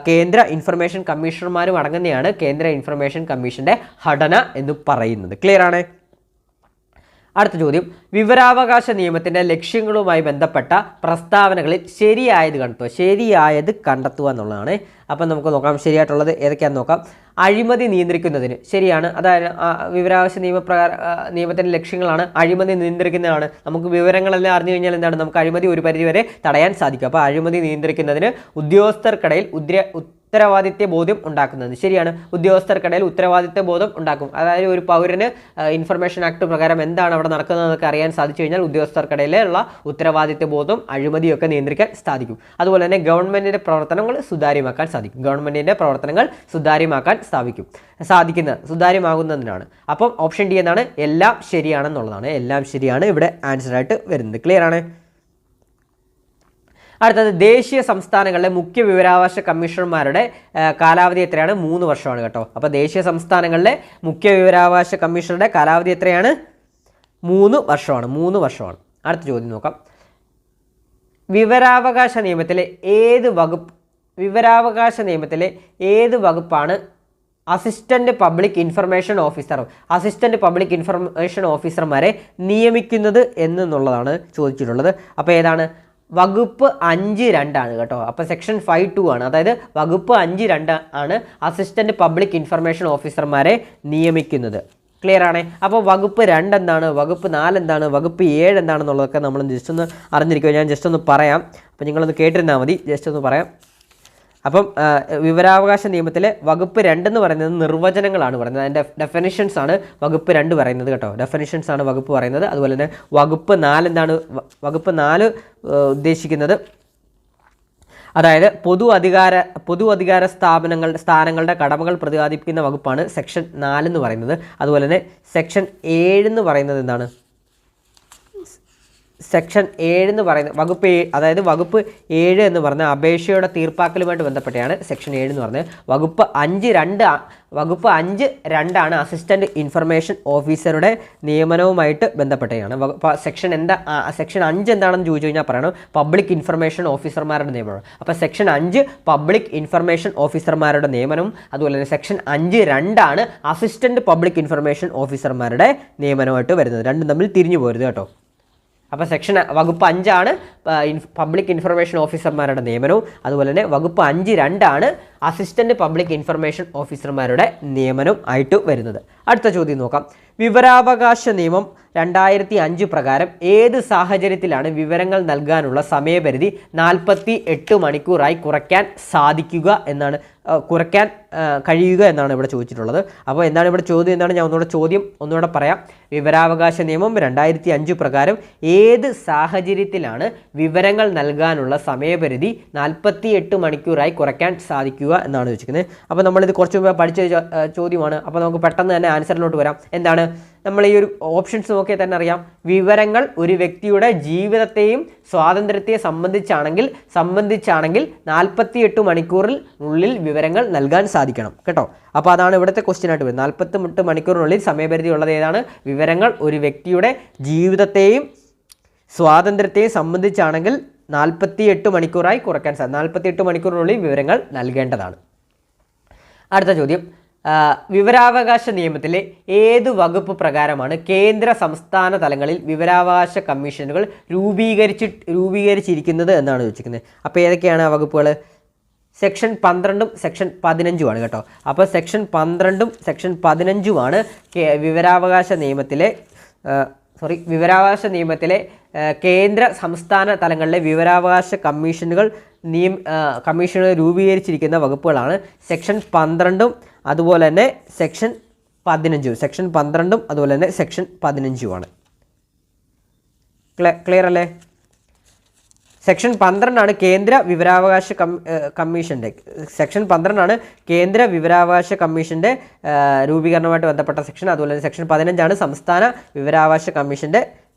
കേന്ദ്ര ഇൻഫർമേഷൻ കമ്മീഷണർമാരും അടങ്ങുന്നതാണ് കേന്ദ്ര ഇൻഫർമേഷൻ കമ്മീഷൻ്റെ ഘടന എന്ന് പറയുന്നത്. ക്ലിയർ ആണ്? അടുത്ത ചോദ്യം, വിവരാവകാശ നിയമത്തിൻ്റെ ലക്ഷ്യങ്ങളുമായി ബന്ധപ്പെട്ട പ്രസ്താവനകളിൽ ശരിയായത് കണ്ടെത്തുക എന്നുള്ളതാണ്. അപ്പം നമുക്ക് നോക്കാം ശരിയായിട്ടുള്ളത് ഏതൊക്കെയാണെന്ന് നോക്കാം. അഴിമതി നിയന്ത്രിക്കുന്നതിന് ശരിയാണ്. അതായത് വിവരാവകാശ നിയമത്തിൻ്റെ ലക്ഷ്യങ്ങളാണ് അഴിമതി നിയന്ത്രിക്കുന്നതാണ്. നമുക്ക് വിവരങ്ങളെല്ലാം അറിഞ്ഞു കഴിഞ്ഞാൽ എന്താണ്, നമുക്ക് അഴിമതി ഒരു പരിധിവരെ തടയാൻ സാധിക്കും. അപ്പോൾ അഴിമതി നിയന്ത്രിക്കുന്നതിന് ഉദ്യോഗസ്ഥർക്കിടയിൽ ഉത്തരവാദിത്യ ബോധം ഉണ്ടാക്കുന്നത് ശരിയാണ്. ഉദ്യോഗസ്ഥർക്കിടയിൽ ഉത്തരവാദിത്യ ബോധം ഉണ്ടാക്കും. അതായത് ഒരു പൗരന് ഇൻഫർമേഷൻ ആക്ട് പ്രകാരം എന്താണ് അവിടെ നടക്കുന്നതെന്നൊക്കെ അറിയാൻ സാധിച്ചു കഴിഞ്ഞാൽ ഉദ്യോഗസ്ഥർക്കിടയിലുള്ള ഉത്തരവാദിത്യ ബോധം അഴിമതിയൊക്കെ നിയന്ത്രിക്കാൻ സാധിക്കും. അതുപോലെ തന്നെ ഗവൺമെൻറ്റിൻ്റെ പ്രവർത്തനങ്ങൾ സുതാര്യമാകുന്നതിനാണ്. അപ്പം ഓപ്ഷൻ ഡി എന്നാണ്, എല്ലാം ശരിയാണെന്നുള്ളതാണ്. എല്ലാം ശരിയാണ് ഇവിടെ ആൻസറായിട്ട് വരുന്നത്. ക്ലിയർ ആണ്? അടുത്തത്, ദേശീയ സംസ്ഥാനങ്ങളിലെ മുഖ്യ വിവരാവകാശ കമ്മീഷണർമാരുടെ കാലാവധി എത്രയാണ്? 3 വർഷമാണ് കേട്ടോ. അപ്പോൾ ദേശീയ സംസ്ഥാനങ്ങളിലെ മുഖ്യ വിവരാവകാശ കമ്മീഷണറുടെ കാലാവധി എത്രയാണ്? 3 വർഷമാണ്. അടുത്ത ചോദ്യം നോക്കാം. വിവരാവകാശ നിയമത്തിലെ ഏത് വകുപ്പാണ് അസിസ്റ്റന്റ് പബ്ലിക് ഇൻഫർമേഷൻ ഓഫീസർമാരെ നിയമിക്കുന്നത് എന്നുള്ളതാണ് ചോദിച്ചിട്ടുള്ളത്. അപ്പോൾ ഏതാണ്? വകുപ്പ് 5(2) കേട്ടോ. അപ്പോൾ സെക്ഷൻ 5(2) ആണ്. അതായത് വകുപ്പ് 5(2) ആണ് അസിസ്റ്റന്റ് പബ്ലിക് ഇൻഫർമേഷൻ ഓഫീസർമാരെ നിയമിക്കുന്നത്. ക്ലിയർ ആണ്? അപ്പോൾ വകുപ്പ് 2 എന്താണ്, വകുപ്പ് 4 എന്താണ്, വകുപ്പ് 7 എന്താണെന്നുള്ളതൊക്കെ നമ്മൾ ജസ്റ്റ് ഒന്ന് അറിഞ്ഞിരിക്കുക. ഞാൻ ജസ്റ്റ് ഒന്ന് പറയാം. അപ്പോൾ നിങ്ങളൊന്ന് കേട്ടിരുന്നാൽ മതി. ജസ്റ്റ് ഒന്ന് പറയാം. അപ്പം വിവരാവകാശ നിയമത്തിലെ വകുപ്പ് 2 എന്ന് പറയുന്നത് നിർവചനങ്ങളാണ് പറയുന്നത്. അതിൻ്റെ ഡെഫിനിഷൻസ് ആണ് വകുപ്പ് 2 പറയുന്നത് കേട്ടോ. ഡെഫിനിഷൻസ് ആണ് വകുപ്പ് പറയുന്നത്. അതുപോലെ തന്നെ വകുപ്പ് 4 എന്താണ്? വകുപ്പ് 4 ഉദ്ദേശിക്കുന്നത് അതായത് പൊതു അധികാര സ്ഥാനങ്ങളുടെ കടമകൾ പ്രതിപാദിക്കുന്ന വകുപ്പാണ് സെക്ഷൻ 4 എന്ന് പറയുന്നത്. അതുപോലെ തന്നെ സെക്ഷൻ 7 എന്ന് പറയുന്നത് എന്താണ്? സെക്ഷൻ 7 എന്ന് പറയുന്നത് വകുപ്പ് 7 എന്ന് പറഞ്ഞാൽ അപേക്ഷയുടെ തീർപ്പാക്കലുമായിട്ട് ബന്ധപ്പെട്ടാണ് സെക്ഷൻ 7 എന്ന് പറഞ്ഞത്. വകുപ്പ് 5(2) ആണ് അസിസ്റ്റന്റ് ഇൻഫർമേഷൻ ഓഫീസറുടെ നിയമനവുമായിട്ട് ബന്ധപ്പെട്ടാണ്. സെക്ഷൻ 5 എന്താണെന്ന് ചോദിച്ചു കഴിഞ്ഞാൽ പറയണം പബ്ലിക് ഇൻഫർമേഷൻ ഓഫീസർമാരുടെ നിയമനം. അപ്പോൾ സെക്ഷൻ 5 പബ്ലിക് ഇൻഫർമേഷൻ ഓഫീസർമാരുടെ നിയമനവും, അതുപോലെ തന്നെ സെക്ഷൻ 5(2) ആണ് അസിസ്റ്റന്റ് പബ്ലിക് ഇൻഫർമേഷൻ ഓഫീസർമാരുടെ നിയമനമായിട്ട് വരുന്നത്. രണ്ടും തമ്മിൽ തിരിഞ്ഞു പോരുത് കേട്ടോ. അപ്പോൾ വകുപ്പ് 5 ആണ് പബ്ലിക് ഇൻഫർമേഷൻ ഓഫീസർമാരുടെ നിയമനവും, അതുപോലെ തന്നെ വകുപ്പ് 5(2) ആണ് അസിസ്റ്റന്റ് പബ്ലിക് ഇൻഫർമേഷൻ ഓഫീസർമാരുടെ നിയമനം ആയിട്ട് വരുന്നത്. അടുത്ത ചോദ്യം നോക്കാം. വിവരാവകാശ നിയമം 2005 പ്രകാരം ഏത് സാഹചര്യത്തിലാണ് വിവരങ്ങൾ നൽകാനുള്ള സമയപരിധി 48 മണിക്കൂറായി കുറയ്ക്കാൻ കഴിയുക എന്നാണ് ഇവിടെ ചോദിച്ചിട്ടുള്ളത്. അപ്പോൾ എന്താണ് ഇവിടെ ചോദ്യം എന്താണ്, ഞാൻ ഒന്നുകൂടെ പറയാം. വിവരാവകാശ നിയമം 2005 പ്രകാരം ഏത് സാഹചര്യത്തിലാണ് വിവരങ്ങൾ നൽകാനുള്ള സമയപരിധി 48 മണിക്കൂറായി കുറയ്ക്കാൻ സാധിക്കുക എന്നാണ് ചോദിക്കുന്നത്. അപ്പോൾ നമ്മളിത് കുറച്ച് മുമ്പ് പഠിച്ച ചോദ്യമാണ്. അപ്പോൾ നമുക്ക് പെട്ടെന്ന് തന്നെ ആൻസറിലോട്ട് വരാം. എന്താണ്? നമ്മൾ ഈ ഒരു ഓപ്ഷൻസ് നോക്കിയാൽ തന്നെ അറിയാം. വിവരങ്ങൾ ഒരു വ്യക്തിയുടെ ജീവിതത്തെയും സ്വാതന്ത്ര്യത്തെയും സംബന്ധിച്ചാണെങ്കിൽ 48 മണിക്കൂറിനുള്ളിൽ വിവരങ്ങൾ നൽകാൻ സാധിക്കണം കേട്ടോ. അപ്പോൾ അതാണ് ഇവിടുത്തെ ക്വസ്റ്റ്യൻ ആയിട്ട് വരുന്നത്. 48 മണിക്കൂറിനുള്ളിൽ സമയപരിധി ഉള്ളത് ഏതാണ്? വിവരങ്ങൾ ഒരു വ്യക്തിയുടെ ജീവിതത്തെയും സ്വാതന്ത്ര്യത്തെയും സംബന്ധിച്ചാണെങ്കിൽ 48 മണിക്കൂറായി കുറയ്ക്കാൻ 48 മണിക്കൂറിനുള്ളിൽ വിവരങ്ങൾ നൽകേണ്ടതാണ്. അടുത്ത ചോദ്യം, വിവരാവകാശ നിയമത്തിലെ ഏത് വകുപ്പ് പ്രകാരമാണ് കേന്ദ്ര സംസ്ഥാന തലങ്ങളിൽ വിവരാവകാശ കമ്മീഷനുകൾ രൂപീകരിച്ചിരിക്കുന്നത് എന്നാണ് ചോദിച്ചിരിക്കുന്നത്. അപ്പോൾ ഏതൊക്കെയാണ് ആ വകുപ്പുകൾ? സെക്ഷൻ 12 സെക്ഷൻ 15 കേട്ടോ. അപ്പോൾ സെക്ഷൻ 12 സെക്ഷൻ 15 വിവരാവകാശ നിയമത്തിലെ കേന്ദ്ര സംസ്ഥാന തലങ്ങളിലെ വിവരാവകാശ കമ്മീഷനുകൾ രൂപീകരിച്ചിരിക്കുന്ന വകുപ്പുകളാണ്. സെക്ഷൻ 12 അതുപോലെ തന്നെ സെക്ഷൻ 15. സെക്ഷൻ 12 അതുപോലെ തന്നെ സെക്ഷൻ 15 ക്ലിയർ അല്ലേ? സെക്ഷൻ 12 കേന്ദ്ര വിവരാവകാശ കമ്മീഷൻ്റെ സെക്ഷൻ 12 കേന്ദ്ര വിവരാവകാശ കമ്മീഷൻ്റെ രൂപീകരണവുമായിട്ട് ബന്ധപ്പെട്ട സെക്ഷൻ. അതുപോലെ തന്നെ സെക്ഷൻ 15 സംസ്ഥാന വിവരാവകാശ കമ്മീഷൻ്റെ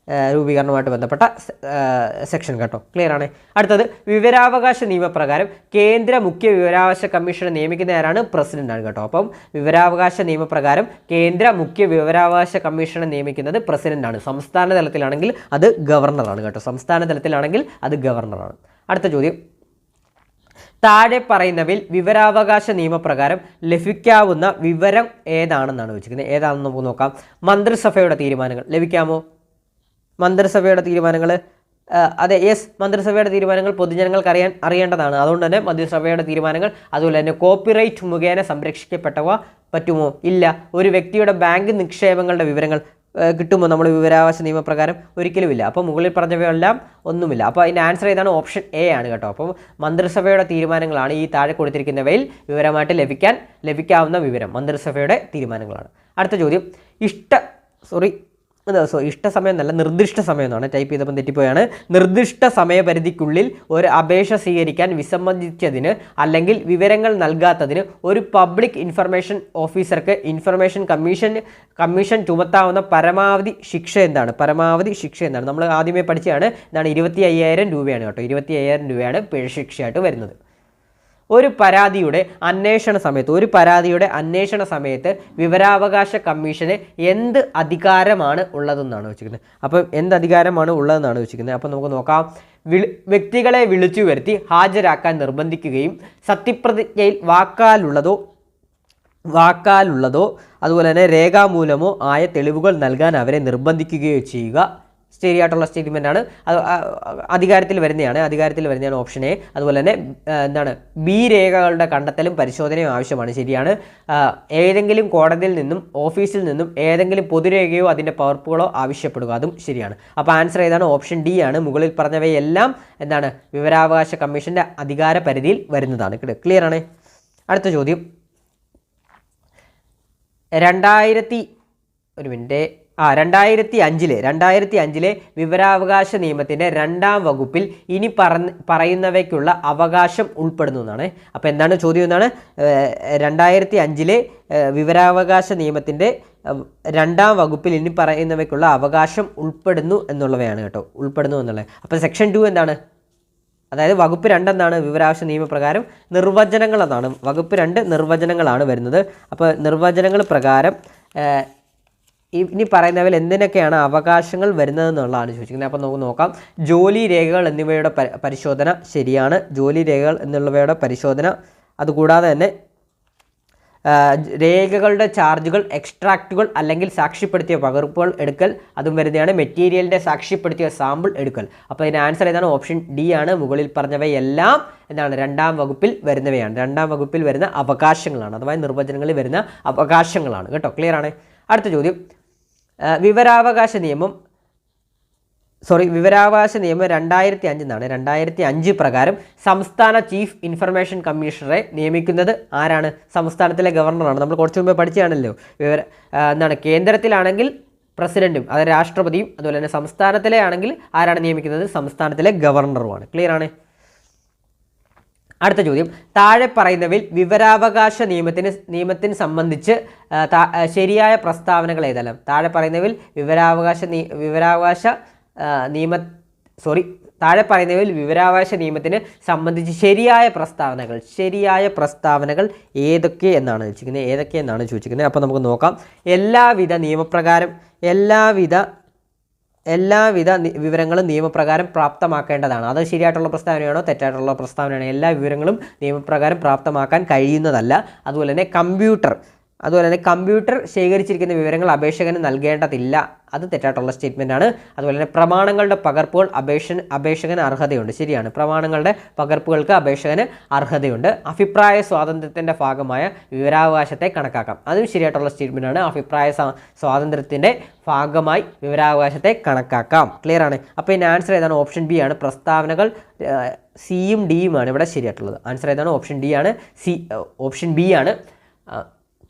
രൂപീകരണവുമായിട്ട് ബന്ധപ്പെട്ട സെക്ഷൻ കേട്ടോ. ക്ലിയർ ആണ്. അടുത്തത് വിവരാവകാശ നിയമപ്രകാരം കേന്ദ്ര മുഖ്യ വിവരാവകാശ കമ്മീഷനെ നിയമിക്കുന്ന ആരാണ്? പ്രസിഡന്റാണ് കേട്ടോ. അപ്പം വിവരാവകാശ നിയമപ്രകാരം കേന്ദ്ര മുഖ്യ വിവരാവകാശ കമ്മീഷനെ നിയമിക്കുന്നത് പ്രസിഡന്റാണ്. സംസ്ഥാന തലത്തിലാണെങ്കിൽ അത് ഗവർണറാണ് കേട്ടോ. സംസ്ഥാന തലത്തിലാണെങ്കിൽ അത് ഗവർണറാണ്. അടുത്ത ചോദ്യം, താഴെ പറയുന്നവയിൽ വിവരാവകാശ നിയമപ്രകാരം ലഭിക്കാവുന്ന വിവരം ഏതാണെന്നാണ് ചോദിച്ചിരിക്കുന്നത്. ഏതാണെന്ന് നമുക്ക് നോക്കാം. മന്ത്രിസഭയുടെ തീരുമാനങ്ങൾ ലഭിക്കാമോ? മന്ത്രിസഭയുടെ തീരുമാനങ്ങൾ, അതെ, യെസ്, മന്ത്രിസഭയുടെ തീരുമാനങ്ങൾ പൊതുജനങ്ങൾക്ക് അറിയേണ്ടതാണ്. അതുകൊണ്ട് തന്നെ മന്ത്രിസഭയുടെ തീരുമാനങ്ങൾ, അതുപോലെ തന്നെ കോപ്പിറൈറ്റ് മുഖേന സംരക്ഷിക്കപ്പെട്ടവ പറ്റുമോ? ഇല്ല. ഒരു വ്യക്തിയുടെ ബാങ്ക് നിക്ഷേപങ്ങളുടെ വിവരങ്ങൾ കിട്ടുമോ നമ്മൾ വിവരാവകാശ നിയമപ്രകാരം? ഒരിക്കലുമില്ല. അപ്പോൾ മുകളിൽ പറഞ്ഞവയെല്ലാം ഒന്നുമില്ല. അപ്പോൾ അതിൻ്റെ ആൻസർ ഏതാണ്? ഓപ്ഷൻ എ ആണ് കേട്ടോ. അപ്പോൾ മന്ത്രിസഭയുടെ തീരുമാനങ്ങളാണ് ഈ താഴെ കൊടുത്തിരിക്കുന്നവയിൽ വിവരമായിട്ട് ലഭിക്കാവുന്ന വിവരം മന്ത്രിസഭയുടെ തീരുമാനങ്ങളാണ്. അടുത്ത ചോദ്യം, ഇഷ്ട സമയം എന്നല്ല, നിർദ്ദിഷ്ട സമയം എന്നാണ് ടൈപ്പ് ചെയ്തപ്പോൾ തെറ്റിപ്പോയാണ്. നിർദ്ദിഷ്ട സമയപരിധിക്കുള്ളിൽ ഒരു അപേക്ഷ സ്വീകരിക്കാൻ വിസമ്മതിച്ചതിന് അല്ലെങ്കിൽ വിവരങ്ങൾ നൽകാത്തതിന് ഒരു പബ്ലിക് ഇൻഫർമേഷൻ ഓഫീസർക്ക് ഇൻഫർമേഷൻ കമ്മീഷൻ ചുമത്താവുന്ന പരമാവധി ശിക്ഷ എന്താണ്? നമ്മൾ ആദ്യമേ പഠിച്ചതാണ്. എന്താണ്? 25,000 രൂപയാണ് കേട്ടോ. 25,000 രൂപയാണ് പിഴ ശിക്ഷയായിട്ട് വരുന്നത്. ഒരു പരാതിയുടെ അന്വേഷണ സമയത്ത് വിവരാവകാശ കമ്മീഷന് എന്ത് അധികാരമാണ് ഉള്ളതെന്നാണ് വെച്ചിരിക്കുന്നത്. അപ്പം എന്ത് അധികാരമാണ് ഉള്ളതെന്നാണ് വെച്ചിരിക്കുന്നത്. അപ്പം നമുക്ക് നോക്കാം. വ്യക്തികളെ വിളിച്ചു വരുത്തി ഹാജരാക്കാൻ നിർബന്ധിക്കുകയും സത്യപ്രതിജ്ഞയിൽ വാക്കാലുള്ളതോ അതുപോലെ തന്നെ രേഖാമൂലമോ ആയ തെളിവുകൾ നൽകാൻ അവരെ നിർബന്ധിക്കുകയോ ചെയ്യുക. ശരിയായിട്ടുള്ള സ്റ്റേറ്റ്മെൻറ്റാണ്. അത് അധികാരത്തിൽ വരുന്നതാണ് ഓപ്ഷൻ എ. അതുപോലെ തന്നെ എന്താണ്? ബി രേഖകളുടെ കണ്ടെത്തലും പരിശോധനയും ആവശ്യമാണ്. ശരിയാണ്. ഏതെങ്കിലും കോടതിയിൽ നിന്നും ഓഫീസിൽ നിന്നും ഏതെങ്കിലും പൊതുരേഖയോ അതിൻ്റെ പകർപ്പുകളോ ആവശ്യപ്പെടുക, അതും ശരിയാണ്. അപ്പോൾ ആൻസർ ഏതാണ്? ഓപ്ഷൻ ഡി ആണ്. മുകളിൽ പറഞ്ഞവയെല്ലാം എന്താണ്? വിവരാവകാശ കമ്മീഷൻ്റെ അധികാര പരിധിയിൽ വരുന്നതാണ്. ക്ലിയർ ആണ്. അടുത്ത ചോദ്യം, 2005 വിവരാവകാശ നിയമത്തിൻ്റെ 2ാം വകുപ്പിൽ ഇനി പറയുന്നവയ്ക്കുള്ള അവകാശം ഉൾപ്പെടുന്നു എന്നാണ്. അപ്പോൾ എന്താണ് ചോദ്യം? എന്നാണ് 2005 വിവരാവകാശ നിയമത്തിൻ്റെ 2ാം വകുപ്പിൽ ഇനി പറയുന്നവയ്ക്കുള്ള അവകാശം ഉൾപ്പെടുന്നു എന്നുള്ളവയാണ് കേട്ടോ. ഉൾപ്പെടുന്നു എന്നുള്ളത്. അപ്പോൾ സെക്ഷൻ 2 എന്താണ്? അതായത് വകുപ്പ് 2 എന്താണ്? വിവരാവകാശ നിയമപ്രകാരം നിർവചനങ്ങൾ എന്നാണ്. വകുപ്പ് 2 നിർവചനങ്ങളാണ് വരുന്നത്. അപ്പോൾ നിർവചനങ്ങൾ പ്രകാരം ഇനി പറയുന്നവയിൽ എന്തിനൊക്കെയാണ് അവകാശങ്ങൾ വരുന്നതെന്നുള്ളതാണ് ചോദിച്ചിരിക്കുന്നത്. അപ്പോൾ നമുക്ക് നോക്കാം. ജോലി രേഖകൾ എന്നിവയുടെ പരിശോധന ശരിയാണ്. ജോലി രേഖകൾ എന്നുള്ളവയുടെ പരിശോധന. അതുകൂടാതെ തന്നെ രേഖകളുടെ ചാർജുകൾ, എക്സ്ട്രാക്റ്റുകൾ അല്ലെങ്കിൽ സാക്ഷ്യപ്പെടുത്തിയ പകർപ്പുകൾ എടുക്കൽ, അതും വരുന്നതാണ്. മെറ്റീരിയലിൻ്റെ സാക്ഷ്യപ്പെടുത്തിയ സാമ്പിൾ എടുക്കൽ. അപ്പോൾ ഇതിൻ്റെ ആൻസർ ഏതാണ്? ഓപ്ഷൻ ഡി ആണ്. മുകളിൽ പറഞ്ഞവയെല്ലാം എന്താണ്? 2ാം വകുപ്പിൽ വരുന്നവയാണ്. 2ാം വകുപ്പിൽ വരുന്ന അവകാശങ്ങളാണ്, അഥവാ നിർവചനങ്ങളിൽ വരുന്ന അവകാശങ്ങളാണ് കേട്ടോ. ക്ലിയർ ആണ്. അടുത്ത ചോദ്യം, വിവരാവകാശ നിയമം 2005 എന്നാണ്. 2005 പ്രകാരം സംസ്ഥാന ചീഫ് ഇൻഫർമേഷൻ കമ്മീഷണറെ നിയമിക്കുന്നത് ആരാണ്? സംസ്ഥാനത്തിലെ ഗവർണറാണ്. നമ്മൾ കുറച്ച് മുമ്പ് പഠിച്ചാണല്ലോ. എന്താണ്? കേന്ദ്രത്തിലാണെങ്കിൽ പ്രസിഡന്റും അതായത് രാഷ്ട്രപതിയും, അതുപോലെ തന്നെ സംസ്ഥാനത്തിലെ ആണെങ്കിൽ ആരാണ് നിയമിക്കുന്നത്? സംസ്ഥാനത്തിലെ ഗവർണറുമാണ്. ക്ലിയർ ആണ്. അടുത്ത ചോദ്യം, താഴെ പറയുന്നവയിൽ വിവരാവകാശ നിയമത്തിന് സംബന്ധിച്ച് ശരിയായ പ്രസ്താവനകൾ ഏതെല്ലാം? താഴെ പറയുന്നവയിൽ വിവരാവകാശ നിയമത്തിന് സംബന്ധിച്ച് ശരിയായ പ്രസ്താവനകൾ ഏതൊക്കെ എന്നാണ് ചോദിച്ചിരിക്കുന്നത്. അപ്പോൾ നമുക്ക് നോക്കാം. എല്ലാവിധ വിവരങ്ങളും നിയമപ്രകാരം പ്രാപ്തമാക്കേണ്ടതാണ്. അത് ശരിയായിട്ടുള്ള പ്രസ്താവനയാണോ തെറ്റായിട്ടുള്ള പ്രസ്താവനയാണോ? എല്ലാ വിവരങ്ങളും നിയമപ്രകാരം പ്രാപ്തമാക്കാൻ കഴിയുന്നതല്ല. അതുപോലെ തന്നെ കമ്പ്യൂട്ടർ ശേഖരിച്ചിരിക്കുന്ന വിവരങ്ങൾ അപേക്ഷകന് നൽകേണ്ടതില്ല. അത് തെറ്റായിട്ടുള്ള സ്റ്റേറ്റ്മെൻറ്റാണ്. അതുപോലെ തന്നെ പ്രമാണങ്ങളുടെ പകർപ്പുകൾ അപേക്ഷകന് അർഹതയുണ്ട്. ശരിയാണ്. പ്രമാണങ്ങളുടെ പകർപ്പുകൾക്ക് അപേക്ഷകന് അർഹതയുണ്ട്. അഭിപ്രായ സ്വാതന്ത്ര്യത്തിൻ്റെ ഭാഗമായ വിവരാവകാശത്തെ കണക്കാക്കാം. അതും ശരിയായിട്ടുള്ള സ്റ്റേറ്റ്മെൻറ്റാണ്. അഭിപ്രായ സ്വാതന്ത്ര്യത്തിൻ്റെ ഭാഗമായി വിവരാവകാശത്തെ കണക്കാക്കാം. ക്ലിയർ ആണ്. അപ്പോൾ ഇതിൻ്റെ ആൻസർ ഏതാണ്? ഓപ്ഷൻ ബി ആണ്. പ്രസ്താവനകൾ സിയും ഡിയുമാണ് ഇവിടെ ശരിയായിട്ടുള്ളത്. ആൻസർ ഏതാണ്? ഓപ്ഷൻ ബി ആണ്.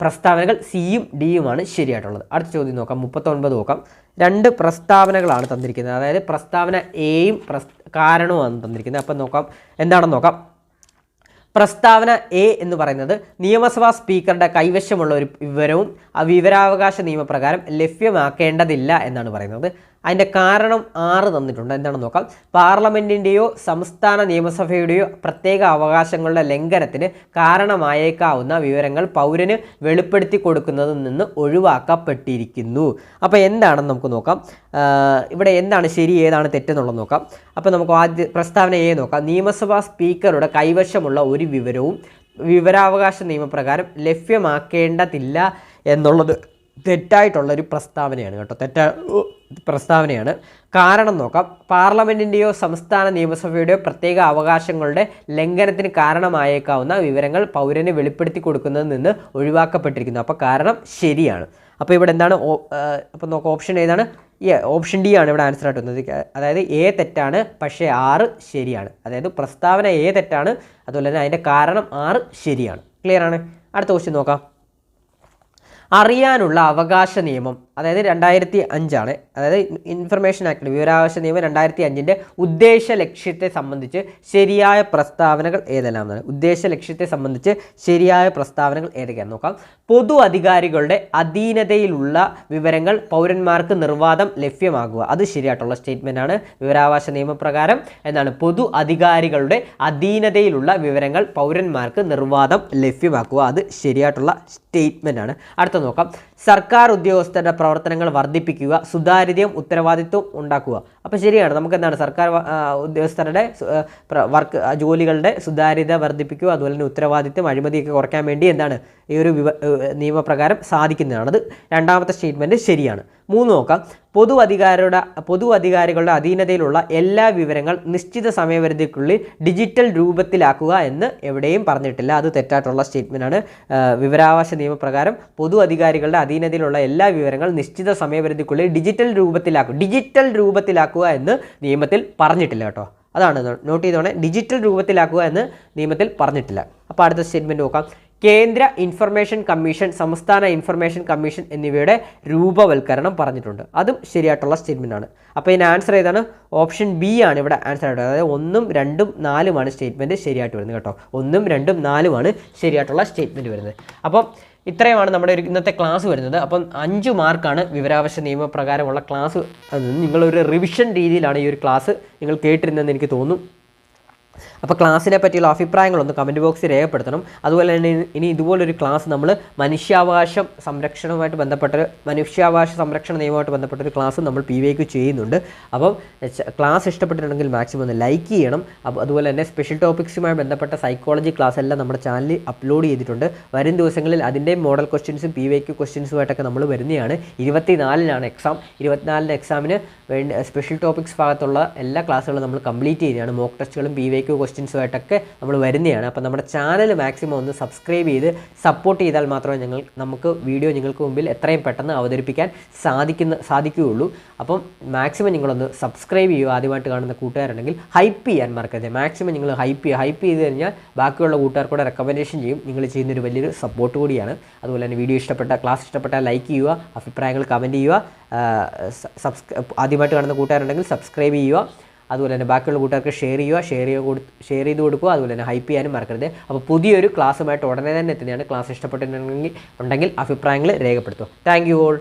പ്രസ്താവനകൾ സിയും ഡിയുമാണ് ശരിയായിട്ടുള്ളത്. അടുത്ത ചോദ്യം നോക്കാം. 39 നോക്കാം. 2 പ്രസ്താവനകളാണ് തന്നിരിക്കുന്നത്. അതായത് പ്രസ്താവന എയും കാരണവുമാണ് തന്നിരിക്കുന്നത്. അപ്പം നോക്കാം എന്താണെന്ന് നോക്കാം. പ്രസ്താവന എ എന്ന് പറയുന്നത് നിയമസഭാ സ്പീക്കറുടെ കൈവശമുള്ള ഒരു വിവരവും വിവരാവകാശ നിയമപ്രകാരം ലഭ്യമാക്കേണ്ടതില്ല എന്നാണ് പറയുന്നത്. അതിൻ്റെ കാരണം 6 തന്നിട്ടുണ്ട്. എന്താണെന്ന് നോക്കാം. പാർലമെൻറ്റിൻ്റെയോ സംസ്ഥാന നിയമസഭയുടെയോ പ്രത്യേക അവകാശങ്ങളുടെ ലംഘനത്തിന് കാരണമായേക്കാവുന്ന വിവരങ്ങൾ പൗരന് വെളിപ്പെടുത്തി കൊടുക്കുന്നതിൽ നിന്ന് ഒഴിവാക്കപ്പെട്ടിരിക്കുന്നു. അപ്പോൾ എന്താണെന്ന് നമുക്ക് നോക്കാം. ഇവിടെ എന്താണ് ശരി, ഏതാണ് തെറ്റെന്നുള്ളത് നോക്കാം. അപ്പോൾ നമുക്ക് ആദ്യ പ്രസ്താവന എ നോക്കാം. നിയമസഭാ സ്പീക്കറുടെ കൈവശമുള്ള ഒരു വിവരവും വിവരാവകാശ നിയമപ്രകാരം ലഭ്യമാക്കേണ്ടതില്ല എന്നുള്ളത് തെറ്റായിട്ടുള്ളൊരു പ്രസ്താവനയാണ് കേട്ടോ. പ്രസ്താവനയാണ്. കാരണം നോക്കാം. പാർലമെൻറ്റിൻ്റെയോ സംസ്ഥാന നിയമസഭയുടെയോ പ്രത്യേക അവകാശങ്ങളുടെ ലംഘനത്തിന് കാരണമായേക്കാവുന്ന വിവരങ്ങൾ പൗരന് വെളിപ്പെടുത്തി കൊടുക്കുന്നതിൽ നിന്ന് ഒഴിവാക്കപ്പെട്ടിരിക്കുന്നു. അപ്പോൾ കാരണം ശരിയാണ്. അപ്പോൾ ഇവിടെ എന്താണ്? അപ്പോൾ നോക്കാം, ഓപ്ഷൻ ഏതാണ്? ഓപ്ഷൻ ഡി ആണ് ഇവിടെ ആൻസർ ആയിട്ട് വന്നത്. അതായത് എ തെറ്റാണ്, പക്ഷേ 6 ശരിയാണ്. അതായത് പ്രസ്താവന എ തെറ്റാണ്, അതുപോലെ തന്നെ അതിൻ്റെ കാരണം 6 ശരിയാണ്. ക്ലിയർ ആണ്? അടുത്ത ക്വസ്റ്റ്യൻ നോക്കാം. അറിയാനുള്ള അവകാശ നിയമം, അതായത് 2005 അതായത് ഇൻഫർമേഷൻ ആക്ട് വിവരാവകാശ നിയമം 2005 ഉദ്ദേശ ലക്ഷ്യത്തെ സംബന്ധിച്ച് ശരിയായ പ്രസ്താവനകൾ ഏതെല്ലാമാണ്? ഉദ്ദേശ ലക്ഷ്യത്തെ സംബന്ധിച്ച് ശരിയായ പ്രസ്താവനകൾ ഏതൊക്കെയാണെന്ന് നോക്കാം. പൊതു അധികാരികളുടെ അധീനതയിലുള്ള വിവരങ്ങൾ പൗരന്മാർക്ക് നിർവാദം ലഭ്യമാകുക, അത് ശരിയായിട്ടുള്ള സ്റ്റേറ്റ്മെൻ്റ് ആണ്. വിവരാവകാശ നിയമപ്രകാരം എന്താണ്? പൊതു അധികാരികളുടെ അധീനതയിലുള്ള വിവരങ്ങൾ പൗരന്മാർക്ക് നിർവാദം ലഭ്യമാക്കുക, അത് ശരിയായിട്ടുള്ള സ്റ്റേറ്റ്മെൻ്റ് ആണ്. അടുത്ത നോക്കാം. സർക്കാർ ഉദ്യോഗസ്ഥരുടെ പ്രവർത്തനങ്ങൾ വർദ്ധിപ്പിക്കുക, സുതാര്യതയും ഉത്തരവാദിത്വം ഉണ്ടാക്കുക. അപ്പോൾ ശരിയാണ്. നമുക്ക് എന്താണ്? സർക്കാർ ഉദ്യോഗസ്ഥരുടെ ജോലികളുടെ സുതാര്യത വർദ്ധിപ്പിക്കുക, അതുപോലെ തന്നെ ഉത്തരവാദിത്വം, അഴിമതിയൊക്കെ കുറയ്ക്കാൻ വേണ്ടി എന്താണ് ഈ ഒരു നിയമപ്രകാരം സാധിക്കുന്നതാണ്. അത് രണ്ടാമത്തെ സ്റ്റേറ്റ്മെൻറ്റ് ശരിയാണ്. 3 നോക്കാം. പൊതു അധികാരികളുടെ അധീനതയിലുള്ള എല്ലാ വിവരങ്ങൾ നിശ്ചിത സമയപരിധിക്കുള്ളിൽ ഡിജിറ്റൽ രൂപത്തിലാക്കുക എന്ന് എവിടെയും പറഞ്ഞിട്ടില്ല, അത് തെറ്റായിട്ടുള്ള സ്റ്റേറ്റ്മെൻ്റ് ആണ്. വിവരാവകാശ നിയമപ്രകാരം പൊതു അധികാരികളുടെ അധീനതയിലുള്ള എല്ലാ വിവരങ്ങൾ നിശ്ചിത സമയപരിധിക്കുള്ളിൽ ഡിജിറ്റൽ രൂപത്തിലാക്കുക എന്ന് നിയമത്തിൽ പറഞ്ഞിട്ടില്ല കേട്ടോ. അതാണ് നോട്ട് ചെയ്തോണേ. ഡിജിറ്റൽ രൂപത്തിലാക്കുക എന്ന് നിയമത്തിൽ പറഞ്ഞിട്ടില്ല. അപ്പോൾ അടുത്ത സ്റ്റേറ്റ്മെൻറ്റ് നോക്കാം. കേന്ദ്ര ഇൻഫർമേഷൻ കമ്മീഷൻ, സംസ്ഥാന ഇൻഫർമേഷൻ കമ്മീഷൻ എന്നിവയുടെ രൂപവൽക്കരണം പറഞ്ഞിട്ടുണ്ട്, അതും ശരിയായിട്ടുള്ള സ്റ്റേറ്റ്മെൻ്റ് ആണ്. അപ്പോൾ ഇതിന് ആൻസർ ഏതാണ്? ഓപ്ഷൻ ബി ആണ് ഇവിടെ ആൻസർ ആയിട്ട്. അതായത് 1, 2, 4 സ്റ്റേറ്റ്മെൻറ്റ് ശരിയായിട്ട് വരുന്നത് കേട്ടോ. 1, 2, 4 ശരിയായിട്ടുള്ള സ്റ്റേറ്റ്മെൻറ്റ് വരുന്നത്. അപ്പം ഇത്രയുമാണ് നമ്മുടെ ഇന്നത്തെ ക്ലാസ് വരുന്നത്. അപ്പം 5 മാർക്കാണ് വിവരാവകാശ നിയമപ്രകാരമുള്ള ക്ലാസ്. നിങ്ങളൊരു റിവിഷൻ രീതിയിലാണ് ഈ ഒരു ക്ലാസ് നിങ്ങൾ കേട്ടിരുന്നതെന്ന് എനിക്ക് തോന്നുന്നു. അപ്പോൾ ക്ലാസ്സിനെ പറ്റിയുള്ള അഭിപ്രായങ്ങളൊന്ന് കമൻറ്റ് ബോക്സിൽ രേഖപ്പെടുത്തണം. അതുപോലെ തന്നെ ഇനി ഇതുപോലൊരു ക്ലാസ് നമ്മൾ മനുഷ്യാവകാശ സംരക്ഷണവുമായിട്ട് മനുഷ്യാവകാശ സംരക്ഷണ നിയമവുമായിട്ട് ബന്ധപ്പെട്ടൊരു ക്ലാസ് നമ്മൾ PVQ ചെയ്യുന്നുണ്ട്. അപ്പം ക്ലാസ് ഇഷ്ടപ്പെട്ടിട്ടുണ്ടെങ്കിൽ മാക്സിമം ഒന്ന് ലൈക്ക് ചെയ്യണം. അപ്പോൾ അതുപോലെ തന്നെ സ്പെഷ്യൽ ടോപ്പിക്സുമായി ബന്ധപ്പെട്ട സൈക്കോളജി ക്ലാസ് എല്ലാം നമ്മുടെ ചാനലിൽ അപ്ലോഡ് ചെയ്തിട്ടുണ്ട്. വരും ദിവസങ്ങളിൽ അതിൻ്റെയും മോഡൽ ക്വസ്റ്റ്യൻസും PVQ ക്വസ്റ്റ്യൻസുമായിട്ടൊക്കെ നമ്മൾ വരുന്നതാണ്. 24-നാണ് എക്സാം. 24-ൻ്റെ എക്സാമിന് വേണ്ടി സ്പെഷ്യൽ ടോപ്പിക്സ് ഭാഗത്തുള്ള എല്ലാ ക്ലാസ്സുകളും നമ്മൾ കംപ്ലീറ്റ് ചെയ്യുകയാണ്. മോക്ക് ടെസ്റ്റുകളും PVQ ക്വസ്റ്റ്യൻസുമായിട്ടൊക്കെ നമ്മൾ വരുന്നതാണ്. അപ്പോൾ നമ്മുടെ ചാനൽ മാക്സിമം ഒന്ന് സബ്സ്ക്രൈബ് ചെയ്ത് സപ്പോർട്ട് ചെയ്താൽ മാത്രമേ നമുക്ക് വീഡിയോ നിങ്ങൾക്ക് മുമ്പിൽ എത്രയും പെട്ടെന്ന് അവതരിപ്പിക്കാൻ സാധിക്കുകയുള്ളൂ. അപ്പം മാക്സിമം നിങ്ങളൊന്ന് സബ്സ്ക്രൈബ് ചെയ്യുക. ആദ്യമായിട്ട് കാണുന്ന കൂട്ടുകാരുണ്ടെങ്കിൽ ഹൈപ്പ് ചെയ്യാൻ മറക്കരുത്. മാക്സിമം നിങ്ങൾ ഹൈപ്പ് ചെയ്ത് കഴിഞ്ഞാൽ ബാക്കിയുള്ള കൂട്ടുകാർക്കൂടെ റെക്കമെൻഡേഷൻ ചെയ്യും. നിങ്ങൾ ചെയ്യുന്നൊരു വലിയൊരു സപ്പോർട്ട് കൂടിയാണ്. അതുപോലെ തന്നെ വീഡിയോ ക്ലാസ് ഇഷ്ടപ്പെട്ടാൽ ലൈക്ക് ചെയ്യുക, അഭിപ്രായങ്ങൾ കമൻറ്റ് ചെയ്യുക. ആദ്യമായിട്ട് കാണുന്ന കൂട്ടുകാരുണ്ടെങ്കിൽ സബ്സ്ക്രൈബ് ചെയ്യുക. അതുപോലെ തന്നെ ബാക്കിയുള്ള കൂട്ടുകാർക്ക് ഷെയർ ചെയ്ത് കൊടുക്കുക. അതുപോലെ തന്നെ ഹൈപ്പ് ചെയ്യാനും മറക്കരുത്. അപ്പോൾ പുതിയൊരു ക്ലാസ്സുമായിട്ട് ഉടനെ തന്നെ എത്തുന്നതാണ്. ക്ലാസ് ഇഷ്ടപ്പെട്ടിട്ടുണ്ടെങ്കിൽ അഭിപ്രായങ്ങൾ രേഖപ്പെടുത്തുക. Thank you all.